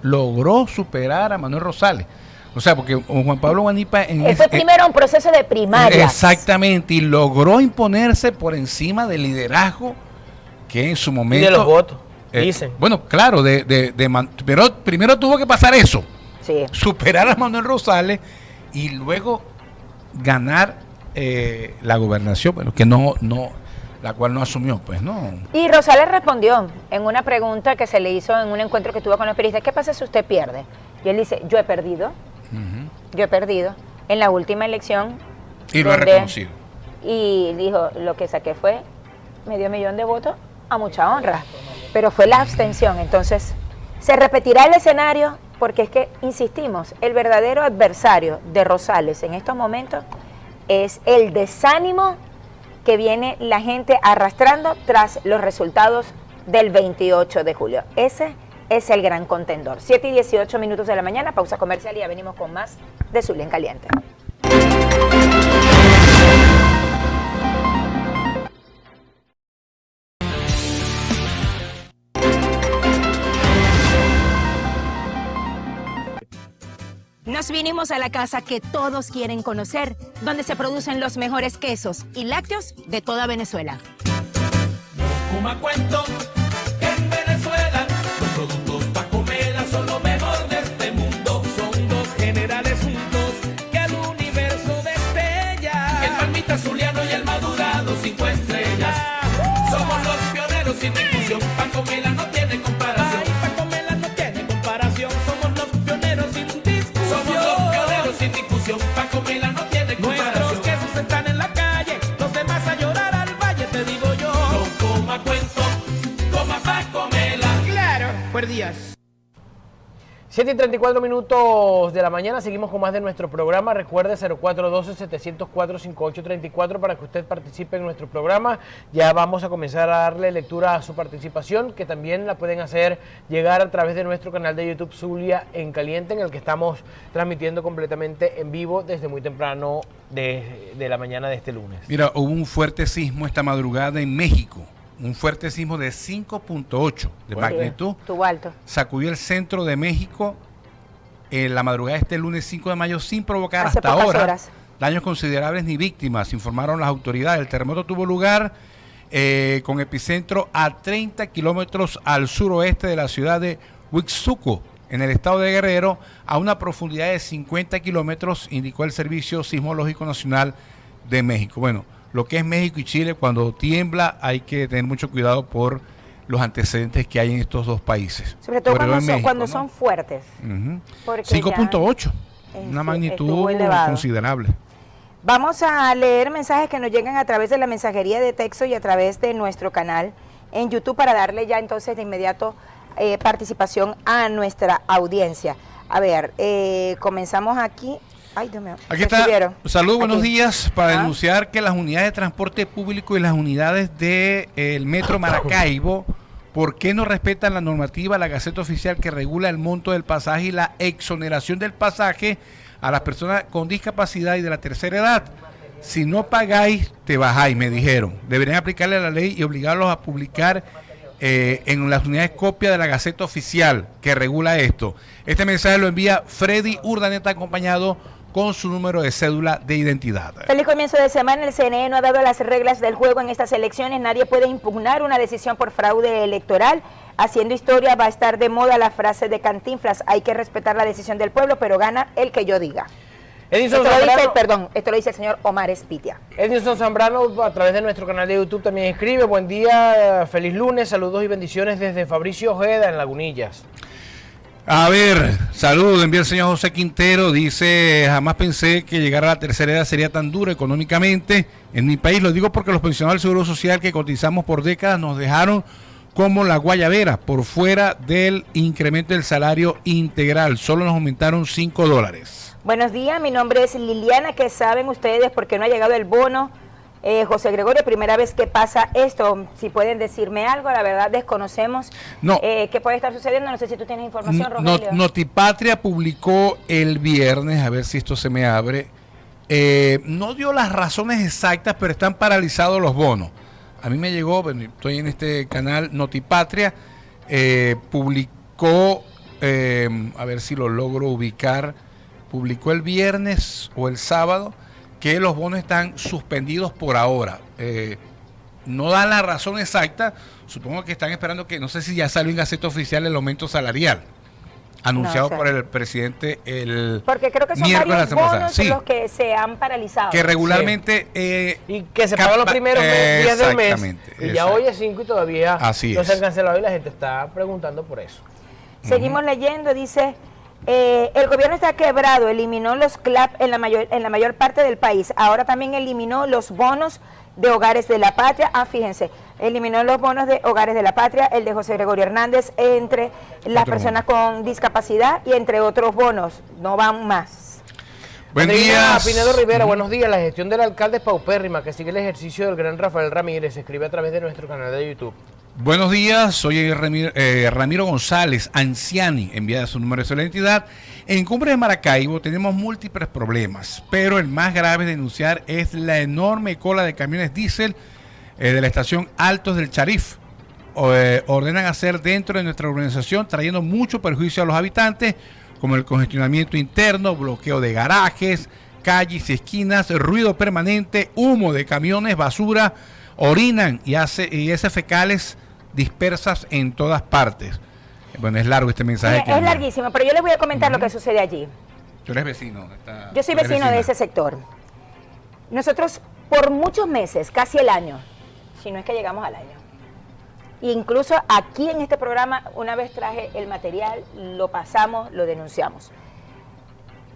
logró superar a Manuel Rosales. O sea, porque Juan Pablo Guanipa... Fue primero un proceso de primarias. Exactamente, y logró imponerse por encima del liderazgo que en su momento... Y de los votos, dicen. Bueno, claro, pero primero tuvo que pasar eso. Sí. Superar a Manuel Rosales y luego ganar la gobernación, pero que la cual no asumió, pues no. Y Rosales respondió en una pregunta que se le hizo en un encuentro que tuvo con los periodistas: ¿qué pasa si usted pierde? Y él dice: yo he perdido. Yo he perdido en la última elección. Y lo ha reconocido. Y dijo, lo que saqué fue medio millón de votos a mucha honra, pero fue la abstención. Entonces, se repetirá el escenario, porque es que, insistimos, el verdadero adversario de Rosales en estos momentos es el desánimo que viene la gente arrastrando tras los resultados del 28 de julio. Ese es el gran contendor. 7:18 de la mañana, pausa comercial, y ya venimos con más de Zulia en Caliente. Nos vinimos a la casa que todos quieren conocer, donde se producen los mejores quesos y lácteos de toda Venezuela. Kuma cuento que en Venezuela los productos pa' comerla son lo mejor de este mundo. Son dos generales juntos que al universo destella. El palmita zuliano y el madurado 5 estrellas. Somos los pioneros sin discusión. Pa' comerla no tiene comparación. Pa' comerla no tiene comparación. Somos los pioneros sin discusión. Somos los pioneros sin discusión. Pa' comerla no tiene comparación. Nuestros quesos están en la calle, los demás a llorar al valle, te digo yo. No coma cuento, coma pa' comerla. Claro, por días. 7:34 de la mañana, seguimos con más de nuestro programa. Recuerde 0412-704-5834 para que usted participe en nuestro programa. Ya vamos a comenzar a darle lectura a su participación, que también la pueden hacer llegar a través de nuestro canal de YouTube Zulia en Caliente, en el que estamos transmitiendo completamente en vivo desde muy temprano de la mañana de este lunes. Mira, hubo un fuerte sismo esta madrugada en México. Un fuerte sismo de 5.8 de magnitud. Tuvo alto. Sacudió el centro de México en la madrugada de este lunes 5 de mayo sin provocar Hace hasta pocas ahora horas daños considerables ni víctimas, informaron las autoridades. El terremoto tuvo lugar con epicentro a 30 kilómetros al suroeste de la ciudad de Huixzuco, en el estado de Guerrero, a una profundidad de 50 kilómetros, indicó el Servicio Sismológico Nacional de México. Bueno, lo que es México y Chile, cuando tiembla hay que tener mucho cuidado por los antecedentes que hay en estos dos países. Sobre todo cuando, México, cuando ¿no? son fuertes. 5.8, una magnitud considerable. Vamos a leer mensajes que nos llegan a través de la mensajería de texto y a través de nuestro canal en YouTube para darle ya entonces de inmediato participación a nuestra audiencia. A ver, comenzamos aquí. Ay, Dios mío. Aquí está. Saludos, buenos días. Para denunciar que las unidades de transporte público y las unidades del Metro Maracaibo, ¿por qué no respetan la normativa, la Gaceta Oficial que regula el monto del pasaje y la exoneración del pasaje a las personas con discapacidad y de la tercera edad? Si no pagáis, te bajáis, me dijeron. Deberían aplicarle la ley y obligarlos a publicar en las unidades copia de la Gaceta Oficial que regula esto. Este mensaje lo envía Freddy Urdaneta, acompañado con su número de cédula de identidad. Feliz comienzo de semana. El CNE no ha dado las reglas del juego en estas elecciones. Nadie puede impugnar una decisión por fraude electoral. Haciendo historia va a estar de moda la frase de Cantinflas: hay que respetar la decisión del pueblo, pero gana el que yo diga. Esto lo dice el señor Omar Espitia. Edinson Zambrano a través de nuestro canal de YouTube también escribe: buen día, feliz lunes, saludos y bendiciones desde Fabricio Ojeda en Lagunillas. A ver, saludos, envía el señor José Quintero, dice, jamás pensé que llegar a la tercera edad sería tan duro económicamente en mi país, lo digo porque los pensionados del Seguro Social que cotizamos por décadas nos dejaron como la guayabera, por fuera del incremento del salario integral, solo nos aumentaron $5. Buenos días, mi nombre es Liliana, ¿qué saben ustedes por qué no ha llegado el bono? José Gregorio, primera vez que pasa esto, si pueden decirme algo, la verdad desconocemos qué puede estar sucediendo, no sé si tú tienes información, Rogelio. Notipatria publicó el viernes, a ver si esto se me abre, no dio las razones exactas, pero están paralizados los bonos. A mí me llegó, bueno, estoy en este canal, Notipatria, publicó, a ver si lo logro ubicar, publicó el viernes o el sábado, que los bonos están suspendidos por ahora. No dan la razón exacta, supongo que están esperando que, no sé si ya salió en Gaceta Oficial el aumento salarial, anunciado por el presidente el porque creo que son varios bonos los que se han paralizado. Que regularmente... y que se pagan los primeros días del mes. Y ya hoy es 5 y todavía no se han cancelado y la gente está preguntando por eso. Seguimos leyendo, dice... el gobierno está quebrado, eliminó los CLAP en la mayor parte del país, ahora también eliminó los bonos de hogares de la patria, fíjense, eliminó los bonos de hogares de la patria, el de José Gregorio Hernández, entre las personas con discapacidad y entre otros bonos, no van más. Buen día. Pinedo Rivera, buenos días, la gestión del alcalde es paupérrima, que sigue el ejercicio del gran Rafael Ramírez, se escribe a través de nuestro canal de YouTube. Buenos días, soy Ramiro González, Anciani, envía su número de la entidad. En Cumbres de Maracaibo tenemos múltiples problemas, pero el más grave de denunciar es la enorme cola de camiones diésel de la estación Altos del Charif. Ordenan hacer dentro de nuestra organización, trayendo mucho perjuicio a los habitantes, como el congestionamiento interno, bloqueo de garajes, calles y esquinas, ruido permanente, humo de camiones, basura, orinan y heces fecales dispersas en todas partes. Bueno, es largo este mensaje. Es larguísimo, pero yo les voy a comentar lo que sucede allí. Tú eres vecino. Yo soy vecino de ese sector. Nosotros por muchos meses, casi el año, si no es que llegamos al año, incluso aquí en este programa una vez traje el material, lo pasamos, lo denunciamos.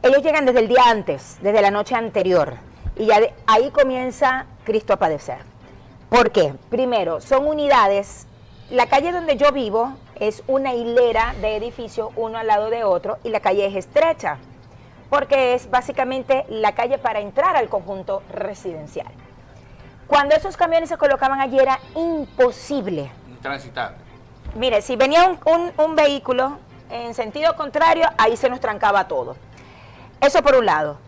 Ellos llegan desde el día antes, desde la noche anterior, y ya ahí comienza Cristo a padecer. ¿Por qué? Primero, son unidades. La calle donde yo vivo es una hilera de edificios uno al lado de otro y la calle es estrecha, porque es básicamente la calle para entrar al conjunto residencial. Cuando esos camiones se colocaban allí era imposible transitar. Mire, si venía un vehículo en sentido contrario, ahí se nos trancaba todo. Eso por un lado.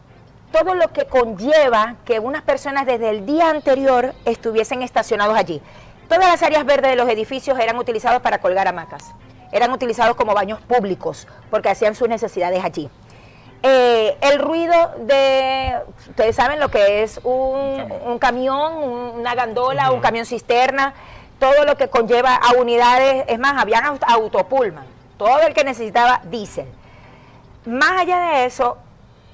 Todo lo que conlleva que unas personas desde el día anterior estuviesen estacionados allí. Todas las áreas verdes de los edificios eran utilizados para colgar hamacas, eran utilizados como baños públicos, porque hacían sus necesidades allí. El ruido de, ustedes saben lo que es un camión, una gandola, un camión cisterna, todo lo que conlleva a unidades, es más, habían autopulman, todo el que necesitaba diésel. Más allá de eso,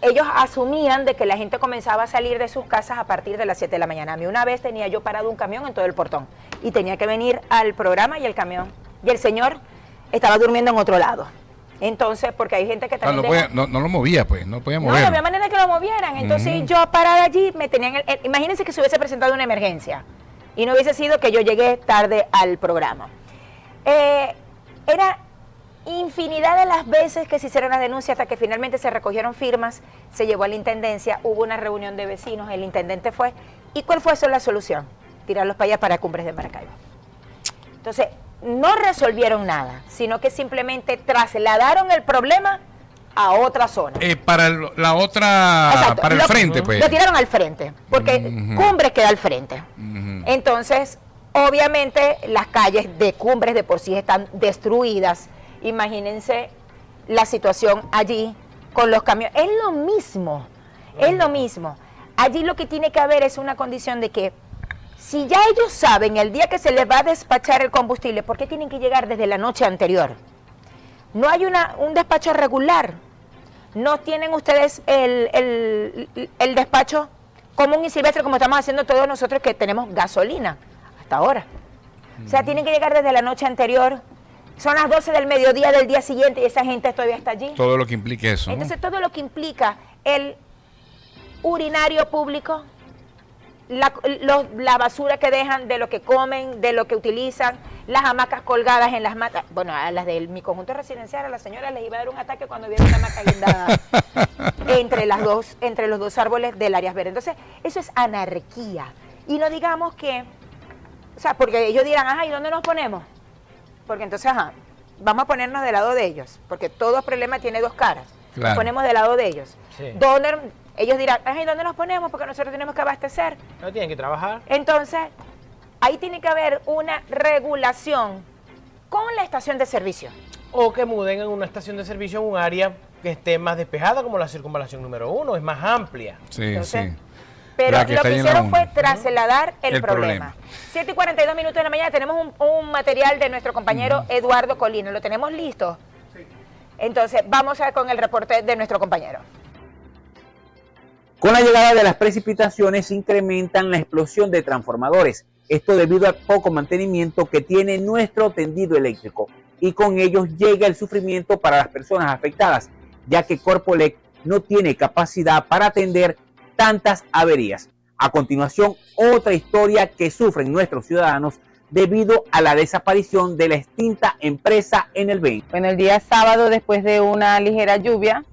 ellos asumían de que la gente comenzaba a salir de sus casas a partir de las 7 de la mañana. A mí una vez tenía yo parado un camión en todo el portón y tenía que venir al programa y el camión. Y el señor estaba durmiendo en otro lado. Entonces, porque hay gente que también... No lo movía, pues, no podía mover. No había manera de que lo movieran. Entonces yo parada allí, me tenían... imagínense que se hubiese presentado una emergencia y no hubiese sido que yo llegué tarde al programa. Era... infinidad de las veces que se hicieron las denuncias hasta que finalmente se recogieron firmas, se llevó a la intendencia, hubo una reunión de vecinos, el intendente fue, ¿y cuál fue la solución? Tirarlos para allá, para Cumbres de Maracaibo. Entonces, no resolvieron nada, sino que simplemente trasladaron el problema a otra zona. Para la otra, exacto, para el frente, pues. Lo tiraron al frente, porque Cumbres queda al frente. Entonces, obviamente, las calles de Cumbres de por sí están destruidas. Imagínense la situación allí con los camiones. Es lo mismo, es lo mismo. Allí lo que tiene que haber es una condición de que si ya ellos saben el día que se les va a despachar el combustible, ¿por qué tienen que llegar desde la noche anterior? No hay un despacho regular. No tienen ustedes el despacho común y silvestre como estamos haciendo todos nosotros que tenemos gasolina hasta ahora. O sea, tienen que llegar desde la noche anterior. son las 12 del mediodía del día siguiente y esa gente todavía está allí. Todo lo que implique eso, ¿no? Entonces, todo lo que implica el urinario público, la basura que dejan, de lo que comen, de lo que utilizan, las hamacas colgadas en las matas. Bueno, a las de mi conjunto residencial, a las señoras les iba a dar un ataque cuando vieron una hamaca guindada entre los dos árboles del área verde. Entonces, eso es anarquía. Y no digamos que, o sea, porque ellos dirán, ajá, ¿y dónde nos ponemos? Porque entonces, ajá, vamos a ponernos del lado de ellos, porque todo problema tiene dos caras. Claro. Nos ponemos del lado de ellos. Sí. Ellos dirán, ay, ¿dónde nos ponemos? Porque nosotros tenemos que abastecer. No tienen que trabajar. Entonces, ahí tiene que haber una regulación con la estación de servicio. O que muden en una estación de servicio en un área que esté más despejada, como la circunvalación número 1, es más amplia. Sí, Entonces, sí. Pero La que lo está que ahí en la hicieron fue uno. trasladar el El problema. problema. 7:42 de la mañana tenemos un material de nuestro compañero Eduardo Colino. ¿Lo tenemos listo? Sí. Entonces, vamos a ver con el reporte de nuestro compañero. Con la llegada de las precipitaciones incrementan la explosión de transformadores. Esto debido al poco mantenimiento que tiene nuestro tendido eléctrico. Y con ellos llega el sufrimiento para las personas afectadas, ya que Corpoelec no tiene capacidad para atender tantas averías. A continuación, otra historia que sufren nuestros ciudadanos debido a la desaparición de la extinta empresa Enelven. Bueno, el día sábado, después de una ligera lluvia,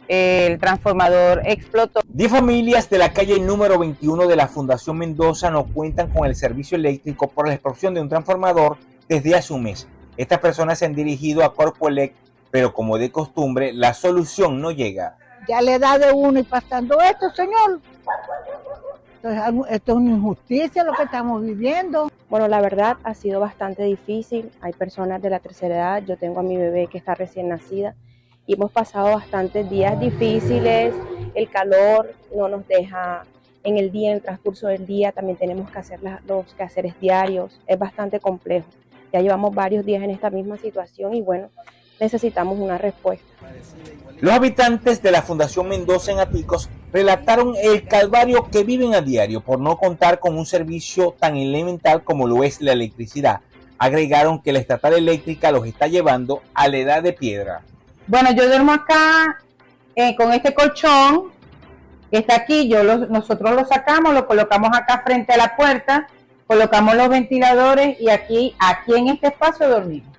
el transformador explotó. 10 familias de la calle número 21 de la Fundación Mendoza no cuentan con el servicio eléctrico por la explosión de un transformador desde hace un mes. Estas personas se han dirigido a Corpoelec, pero como de costumbre, la solución no llega. Ya la edad de uno y pasando esto, señor. Esto es una injusticia lo que estamos viviendo. Bueno, la verdad ha sido bastante difícil. Hay personas de la tercera edad, yo tengo a mi bebé que está recién nacida y hemos pasado bastantes días difíciles. El calor no nos deja en el día, en el transcurso del día también tenemos que hacer los quehaceres diarios. Es bastante complejo. Ya llevamos varios días en esta misma situación y bueno, necesitamos una respuesta. Los habitantes de la Fundación Mendoza en Aticos relataron el calvario que viven a diario por no contar con un servicio tan elemental como lo es la electricidad. Agregaron que la estatal eléctrica los está llevando a la edad de piedra. Bueno, yo duermo acá con este colchón que está aquí. Nosotros lo sacamos, lo colocamos acá frente a la puerta, colocamos los ventiladores y aquí en este espacio dormimos.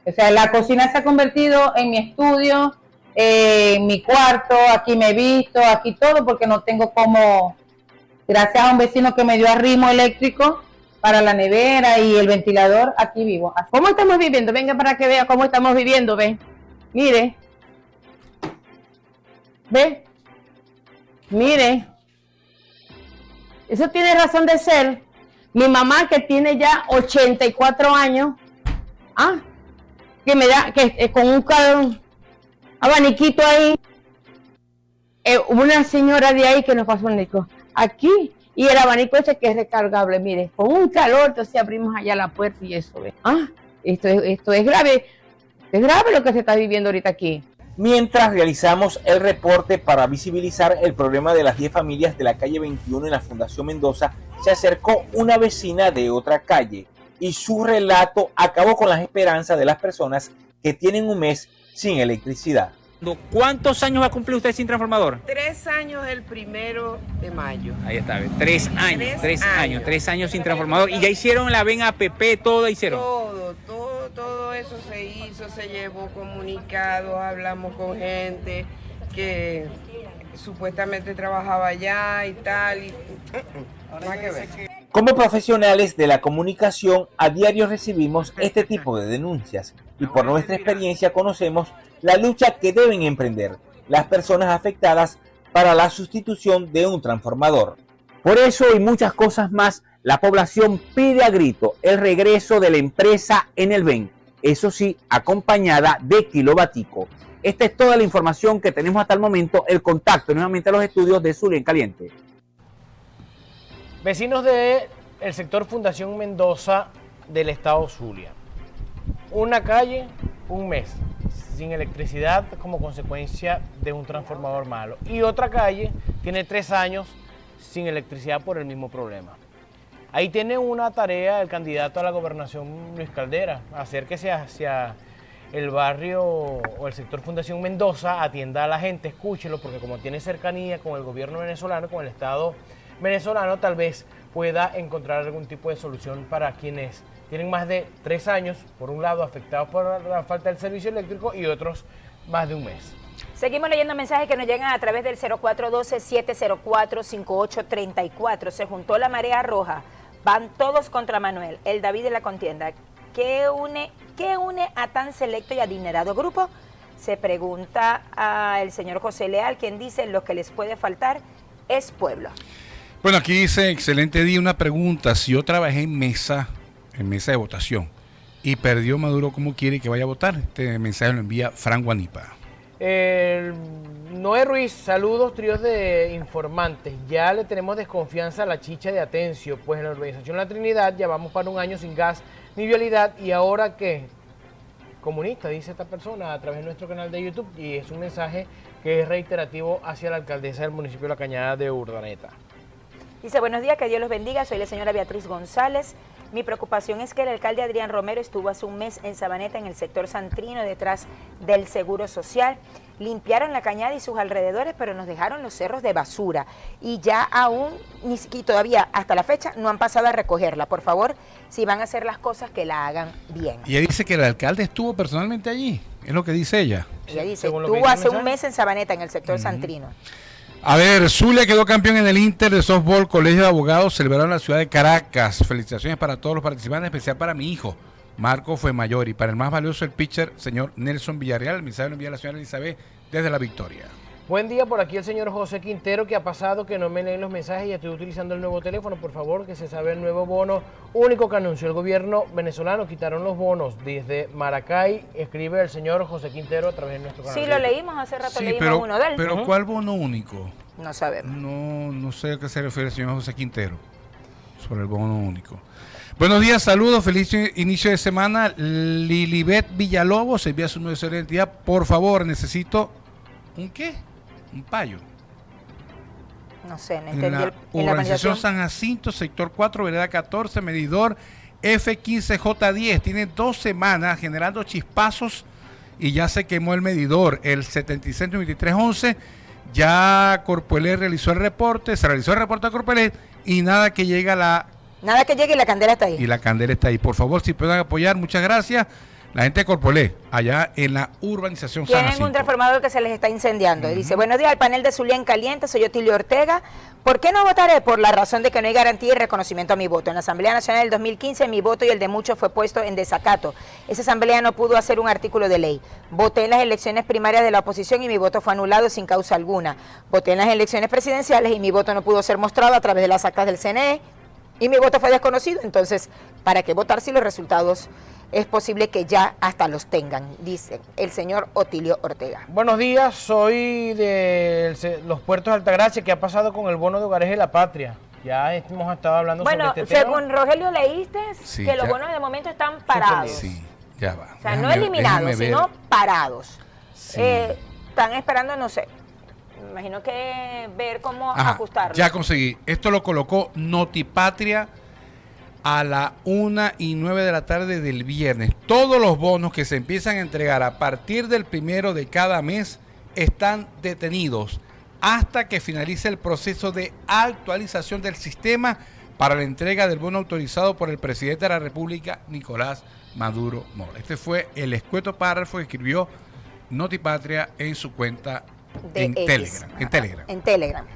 O sea, la cocina se ha convertido en mi estudio, mi cuarto, aquí me he visto, aquí todo, porque no tengo como, gracias a un vecino que me dio arrimo eléctrico para la nevera y el ventilador, aquí vivo. ¿Cómo estamos viviendo? Venga para que vea cómo estamos viviendo, ve. Mire. Ve. Mire. Eso tiene razón de ser. Mi mamá, que tiene ya 84 años, que me da, con un abaniquito ahí, una señora de ahí que nos pasó un abanico aquí, y el abanico ese que es recargable, mire, con un calor, entonces abrimos allá la puerta y eso, ¿ve? Esto es grave lo que se está viviendo ahorita aquí. Mientras realizamos el reporte para visibilizar el problema de las 10 familias de la calle 21 en la Fundación Mendoza, se acercó una vecina de otra calle y su relato acabó con las esperanzas de las personas que tienen un mes sin electricidad. ¿Cuántos años va a cumplir usted sin transformador? 3 años el 1 de mayo. Ahí está, 3 años, 3 años sin transformador. Y ya hicieron la ven APP, todo hicieron. Todo eso se hizo, se llevó comunicados, hablamos con gente que supuestamente trabajaba allá y tal, y nada que ver. Como profesionales de la comunicación, a diario recibimos este tipo de denuncias y por nuestra experiencia conocemos la lucha que deben emprender las personas afectadas para la sustitución de un transformador. Por eso y muchas cosas más, la población pide a grito el regreso de la empresa Enelven, eso sí, acompañada de Kilobatico. Esta es toda la información que tenemos hasta el momento. El contacto nuevamente a los estudios de Zulia en Caliente. Vecinos del sector Fundación Mendoza del estado Zulia. Una calle, un mes sin electricidad como consecuencia de un transformador malo. Y otra calle tiene 3 años sin electricidad por el mismo problema. Ahí tiene una tarea el candidato a la gobernación, Luis Caldera, acérquese hacia el barrio o el sector Fundación Mendoza, atienda a la gente, escúchelo, porque como tiene cercanía con el gobierno venezolano, con el Estado venezolano, tal vez pueda encontrar algún tipo de solución para quienes tienen más de 3 años, por un lado afectados por la falta del servicio eléctrico y otros más de un mes. Seguimos leyendo mensajes que nos llegan a través del 0412-704-5834. Se juntó la marea roja. Van todos contra Manuel, el David de la contienda. ¿Qué une a tan selecto y adinerado grupo? Se pregunta el señor José Leal, quien dice: lo que les puede faltar es pueblo. Bueno, aquí dice, excelente día, una pregunta. Si yo trabajé en mesa de votación y perdió Maduro, ¿cómo quiere que vaya a votar? Este mensaje lo envía Fran Guanipa. Noé Ruiz, saludos, tríos de informantes. Ya le tenemos desconfianza a la chicha de Atencio, pues en la urbanización La Trinidad ya vamos para un año sin gas ni vialidad. ¿Y ahora qué? Comunista, dice esta persona a través de nuestro canal de YouTube, y es un mensaje que es reiterativo hacia la alcaldesa del municipio de La Cañada de Urdaneta. Dice: buenos días, que Dios los bendiga, soy la señora Beatriz González. Mi preocupación es que el alcalde Adrián Romero estuvo hace un mes en Sabaneta, en el sector Santrino, detrás del Seguro Social. Limpiaron La Cañada y sus alrededores, pero nos dejaron los cerros de basura. Y ya aún, ni siquiera todavía hasta la fecha, no han pasado a recogerla. Por favor, si van a hacer las cosas, que la hagan bien. Y ella dice que el alcalde estuvo personalmente allí, es lo que dice ella. Ella dice, estuvo hace un mes en Sabaneta, en el sector Santrino. A ver, Zulia quedó campeón en el Inter de softball, Colegio de Abogados, celebraron en la ciudad de Caracas. Felicitaciones para todos los participantes, en especial para mi hijo, Marco fue mayor, y para el más valioso, el pitcher, señor Nelson Villarreal. El mensaje lo envía la señora Elizabeth desde La Victoria. Buen día, por aquí el señor José Quintero. ¿Qué ha pasado? Que no me leen los mensajes y estoy utilizando el nuevo teléfono. Por favor, que se sabe el nuevo bono único que anunció el gobierno venezolano. Quitaron los bonos desde Maracay. Escribe el señor José Quintero a través de nuestro canal. Sí, lo leímos hace rato, leímos uno de él. Pero ¿cuál bono único? No sabemos. No sé a qué se refiere el señor José Quintero sobre el bono único. Buenos días, saludos, feliz inicio de semana. Lilibet Villalobos envía su número de identidad. Por favor, necesito ¿un qué? Un payo. No sé, no entendí. En la urbanización San Jacinto, sector 4, vereda 14, medidor F15J10. Tiene 2 semanas generando chispazos y ya se quemó el medidor. El 769311, ya Corpoelec realizó el reporte, se realizó el reporte a Corpoelec y nada que llegue y la candela está ahí. Y la candela está ahí. Por favor, si pueden apoyar, muchas gracias. La gente de Corpoelec, allá en la urbanización San Jacinto. Tienen un transformador que se les está incendiando. Dice: buenos días al panel de Zulia en Caliente, soy Otilio Ortega. ¿Por qué no votaré? Por la razón de que no hay garantía y reconocimiento a mi voto. En la Asamblea Nacional del 2015 mi voto y el de muchos fue puesto en desacato. Esa asamblea no pudo hacer un artículo de ley. Voté en las elecciones primarias de la oposición y mi voto fue anulado sin causa alguna. Voté en las elecciones presidenciales y mi voto no pudo ser mostrado a través de las actas del CNE y mi voto fue desconocido. Entonces, ¿para qué votar si los resultados es posible que ya hasta los tengan? Dice el señor Otilio Ortega. Buenos días, soy de los puertos de Altagracia. ¿Qué ha pasado con el bono de hogares de la patria? Ya hemos estado hablando sobre este tema. Bueno, según Rogelio leíste, sí, que los bonos de momento están parados. Sí, ya va. O sea, no eliminados, sino parados. Sí. Están esperando, no sé, me imagino que ver cómo ajustarlo. Ya conseguí. Esto lo colocó Notipatria a la 1:09 de la tarde del viernes. Todos los bonos que se empiezan a entregar a partir del 1 de cada mes están detenidos hasta que finalice el proceso de actualización del sistema para la entrega del bono autorizado por el presidente de la República, Nicolás Maduro Mora. Este fue el escueto párrafo que escribió Notipatria en su cuenta en Telegram.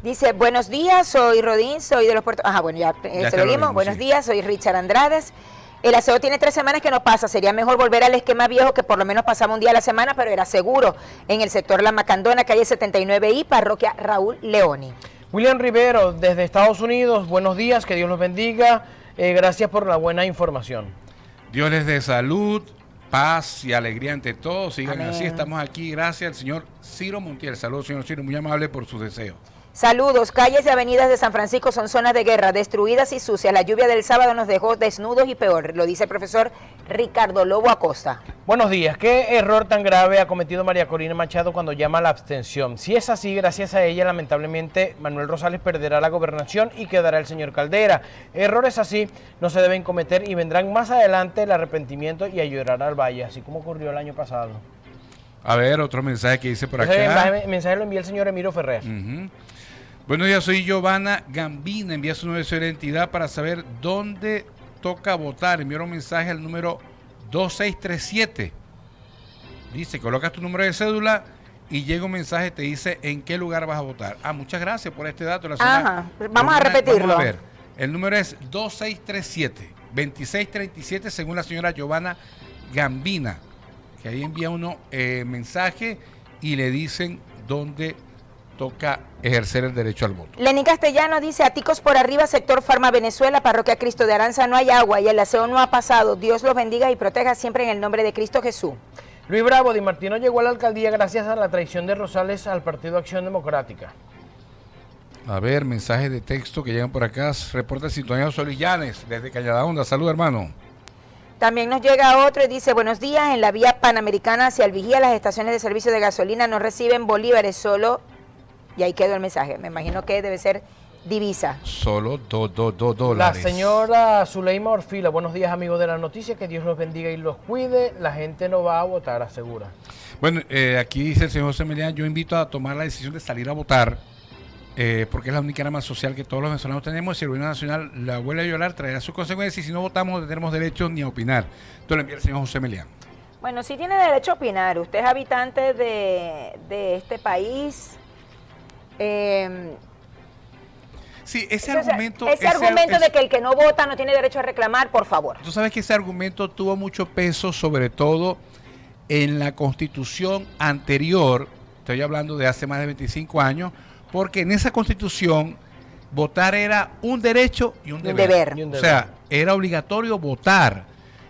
Dice: buenos días, soy Rodín, soy de los puertos. Bueno, ya se lo dimos. Buenos días, soy Richard Andrades. El aseo tiene 3 semanas que no pasa. Sería mejor volver al esquema viejo, que por lo menos pasaba un día a la semana, pero era seguro. En el sector La Macandona, calle 79I, parroquia Raúl Leoni. William Rivero, desde Estados Unidos. Buenos días, que Dios los bendiga. Gracias por la buena información. Dios les dé salud, paz y alegría ante todos. Sigan Amén. Así. Estamos aquí gracias al señor Ciro Montiel. Saludos, señor Ciro, muy amable por sus deseos. Saludos, calles y avenidas de San Francisco son zonas de guerra, destruidas y sucias. La lluvia del sábado nos dejó desnudos y peor, lo dice el profesor Ricardo Lobo Acosta. Buenos días. ¿Qué error tan grave ha cometido María Corina Machado cuando llama a la abstención? Si es así, gracias a ella, lamentablemente, Manuel Rosales perderá la gobernación y quedará el señor Caldera. Errores así no se deben cometer y vendrán más adelante el arrepentimiento y a llorar al valle, así como ocurrió el año pasado. A ver, otro mensaje que dice por acá. El mensaje lo envía el señor Emiro Ferrer. Buenos días, soy Giovanna Gambina. Envía su número de identidad para saber dónde toca votar. Envía un mensaje al número 2637. Dice, colocas tu número de cédula y llega un mensaje, te dice en qué lugar vas a votar. Muchas gracias por este dato. Vamos a repetirlo. Vamos a ver. El número es 2637, 2637, según la señora Giovanna Gambina, que ahí envía uno mensaje y le dicen dónde toca ejercer el derecho al voto. Lenín Castellano dice, Aticos por arriba, sector Farma Venezuela, parroquia Cristo de Aranza, no hay agua y el aseo no ha pasado. Dios los bendiga y proteja siempre en el nombre de Cristo Jesús. Luis Bravo, Di Martino llegó a la alcaldía gracias a la traición de Rosales al Partido Acción Democrática. A ver, mensajes de texto que llegan por acá. Reporta Sintonía Solís Llanes, desde Cañada Honda. Salud, hermano. También nos llega otro y dice, buenos días, en la vía panamericana hacia el Vigía, las estaciones de servicio de gasolina no reciben bolívares, solo... Y ahí quedó el mensaje. Me imagino que debe ser divisa. Solo $2. La señora Zuleima Orfila, buenos días amigos de la noticia, que Dios los bendiga y los cuide. La gente no va a votar, asegura. Bueno, aquí dice el señor José Melián, yo invito a tomar la decisión de salir a votar, porque es la única arma social que todos los venezolanos tenemos. Si el gobierno nacional la vuelve a violar, traerá sus consecuencias y si no votamos no tenemos derecho ni a opinar. Entonces le envía el señor José Melián. Bueno, sí tiene derecho a opinar. Usted es habitante de este país. Sí, ese argumento de que el que no vota no tiene derecho a reclamar, por favor. Tú sabes que ese argumento tuvo mucho peso, sobre todo en la Constitución anterior, estoy hablando de hace más de 25 años, porque en esa Constitución votar era un derecho y un deber. O sea, era obligatorio votar.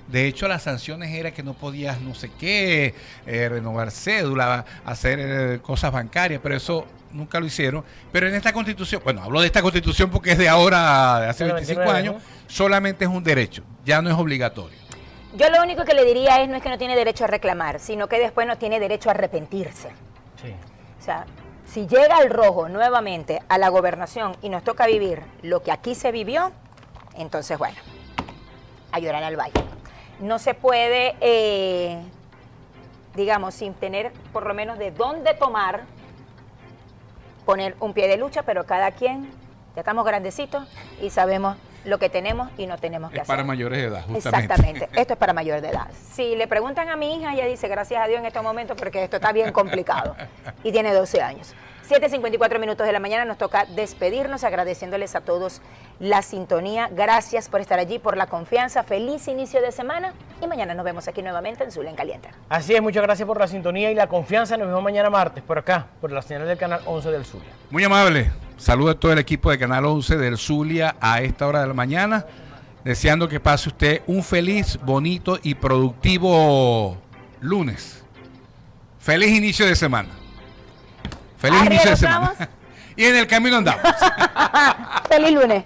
De hecho, las sanciones era que no podías no sé qué, renovar cédula, hacer cosas bancarias, pero eso nunca lo hicieron. Pero en esta Constitución, bueno, hablo de esta Constitución porque es de ahora, de hace 25 años, solamente es un derecho, ya no es obligatorio. Yo lo único que le diría es no es que no tiene derecho a reclamar, sino que después no tiene derecho a arrepentirse. Sí. O sea, si llega el rojo nuevamente a la gobernación y nos toca vivir lo que aquí se vivió, entonces bueno, a llorar al valle. No se puede, digamos, sin tener por lo menos de dónde tomar, poner un pie de lucha, pero cada quien, ya estamos grandecitos y sabemos lo que tenemos y no tenemos que hacer. Es para mayores de edad, justamente. Exactamente, esto es para mayores de edad. Si le preguntan a mi hija, ella dice, gracias a Dios en estos momentos, porque esto está bien complicado. Y tiene 12 años. 7:54 minutos de la mañana, nos toca despedirnos, agradeciéndoles a todos la sintonía. Gracias por estar allí, por la confianza. Feliz inicio de semana y mañana nos vemos aquí nuevamente en Zulia en Caliente. Así es, muchas gracias por la sintonía y la confianza. Nos vemos mañana martes por acá, por la señal del Canal 11 del Zulia. Muy amable. Saludos a todo el equipo de Canal 11 del Zulia a esta hora de la mañana. Deseando que pase usted un feliz, bonito y productivo lunes. Feliz inicio de semana. Feliz inicio de semana. Y en el camino andamos. Feliz lunes.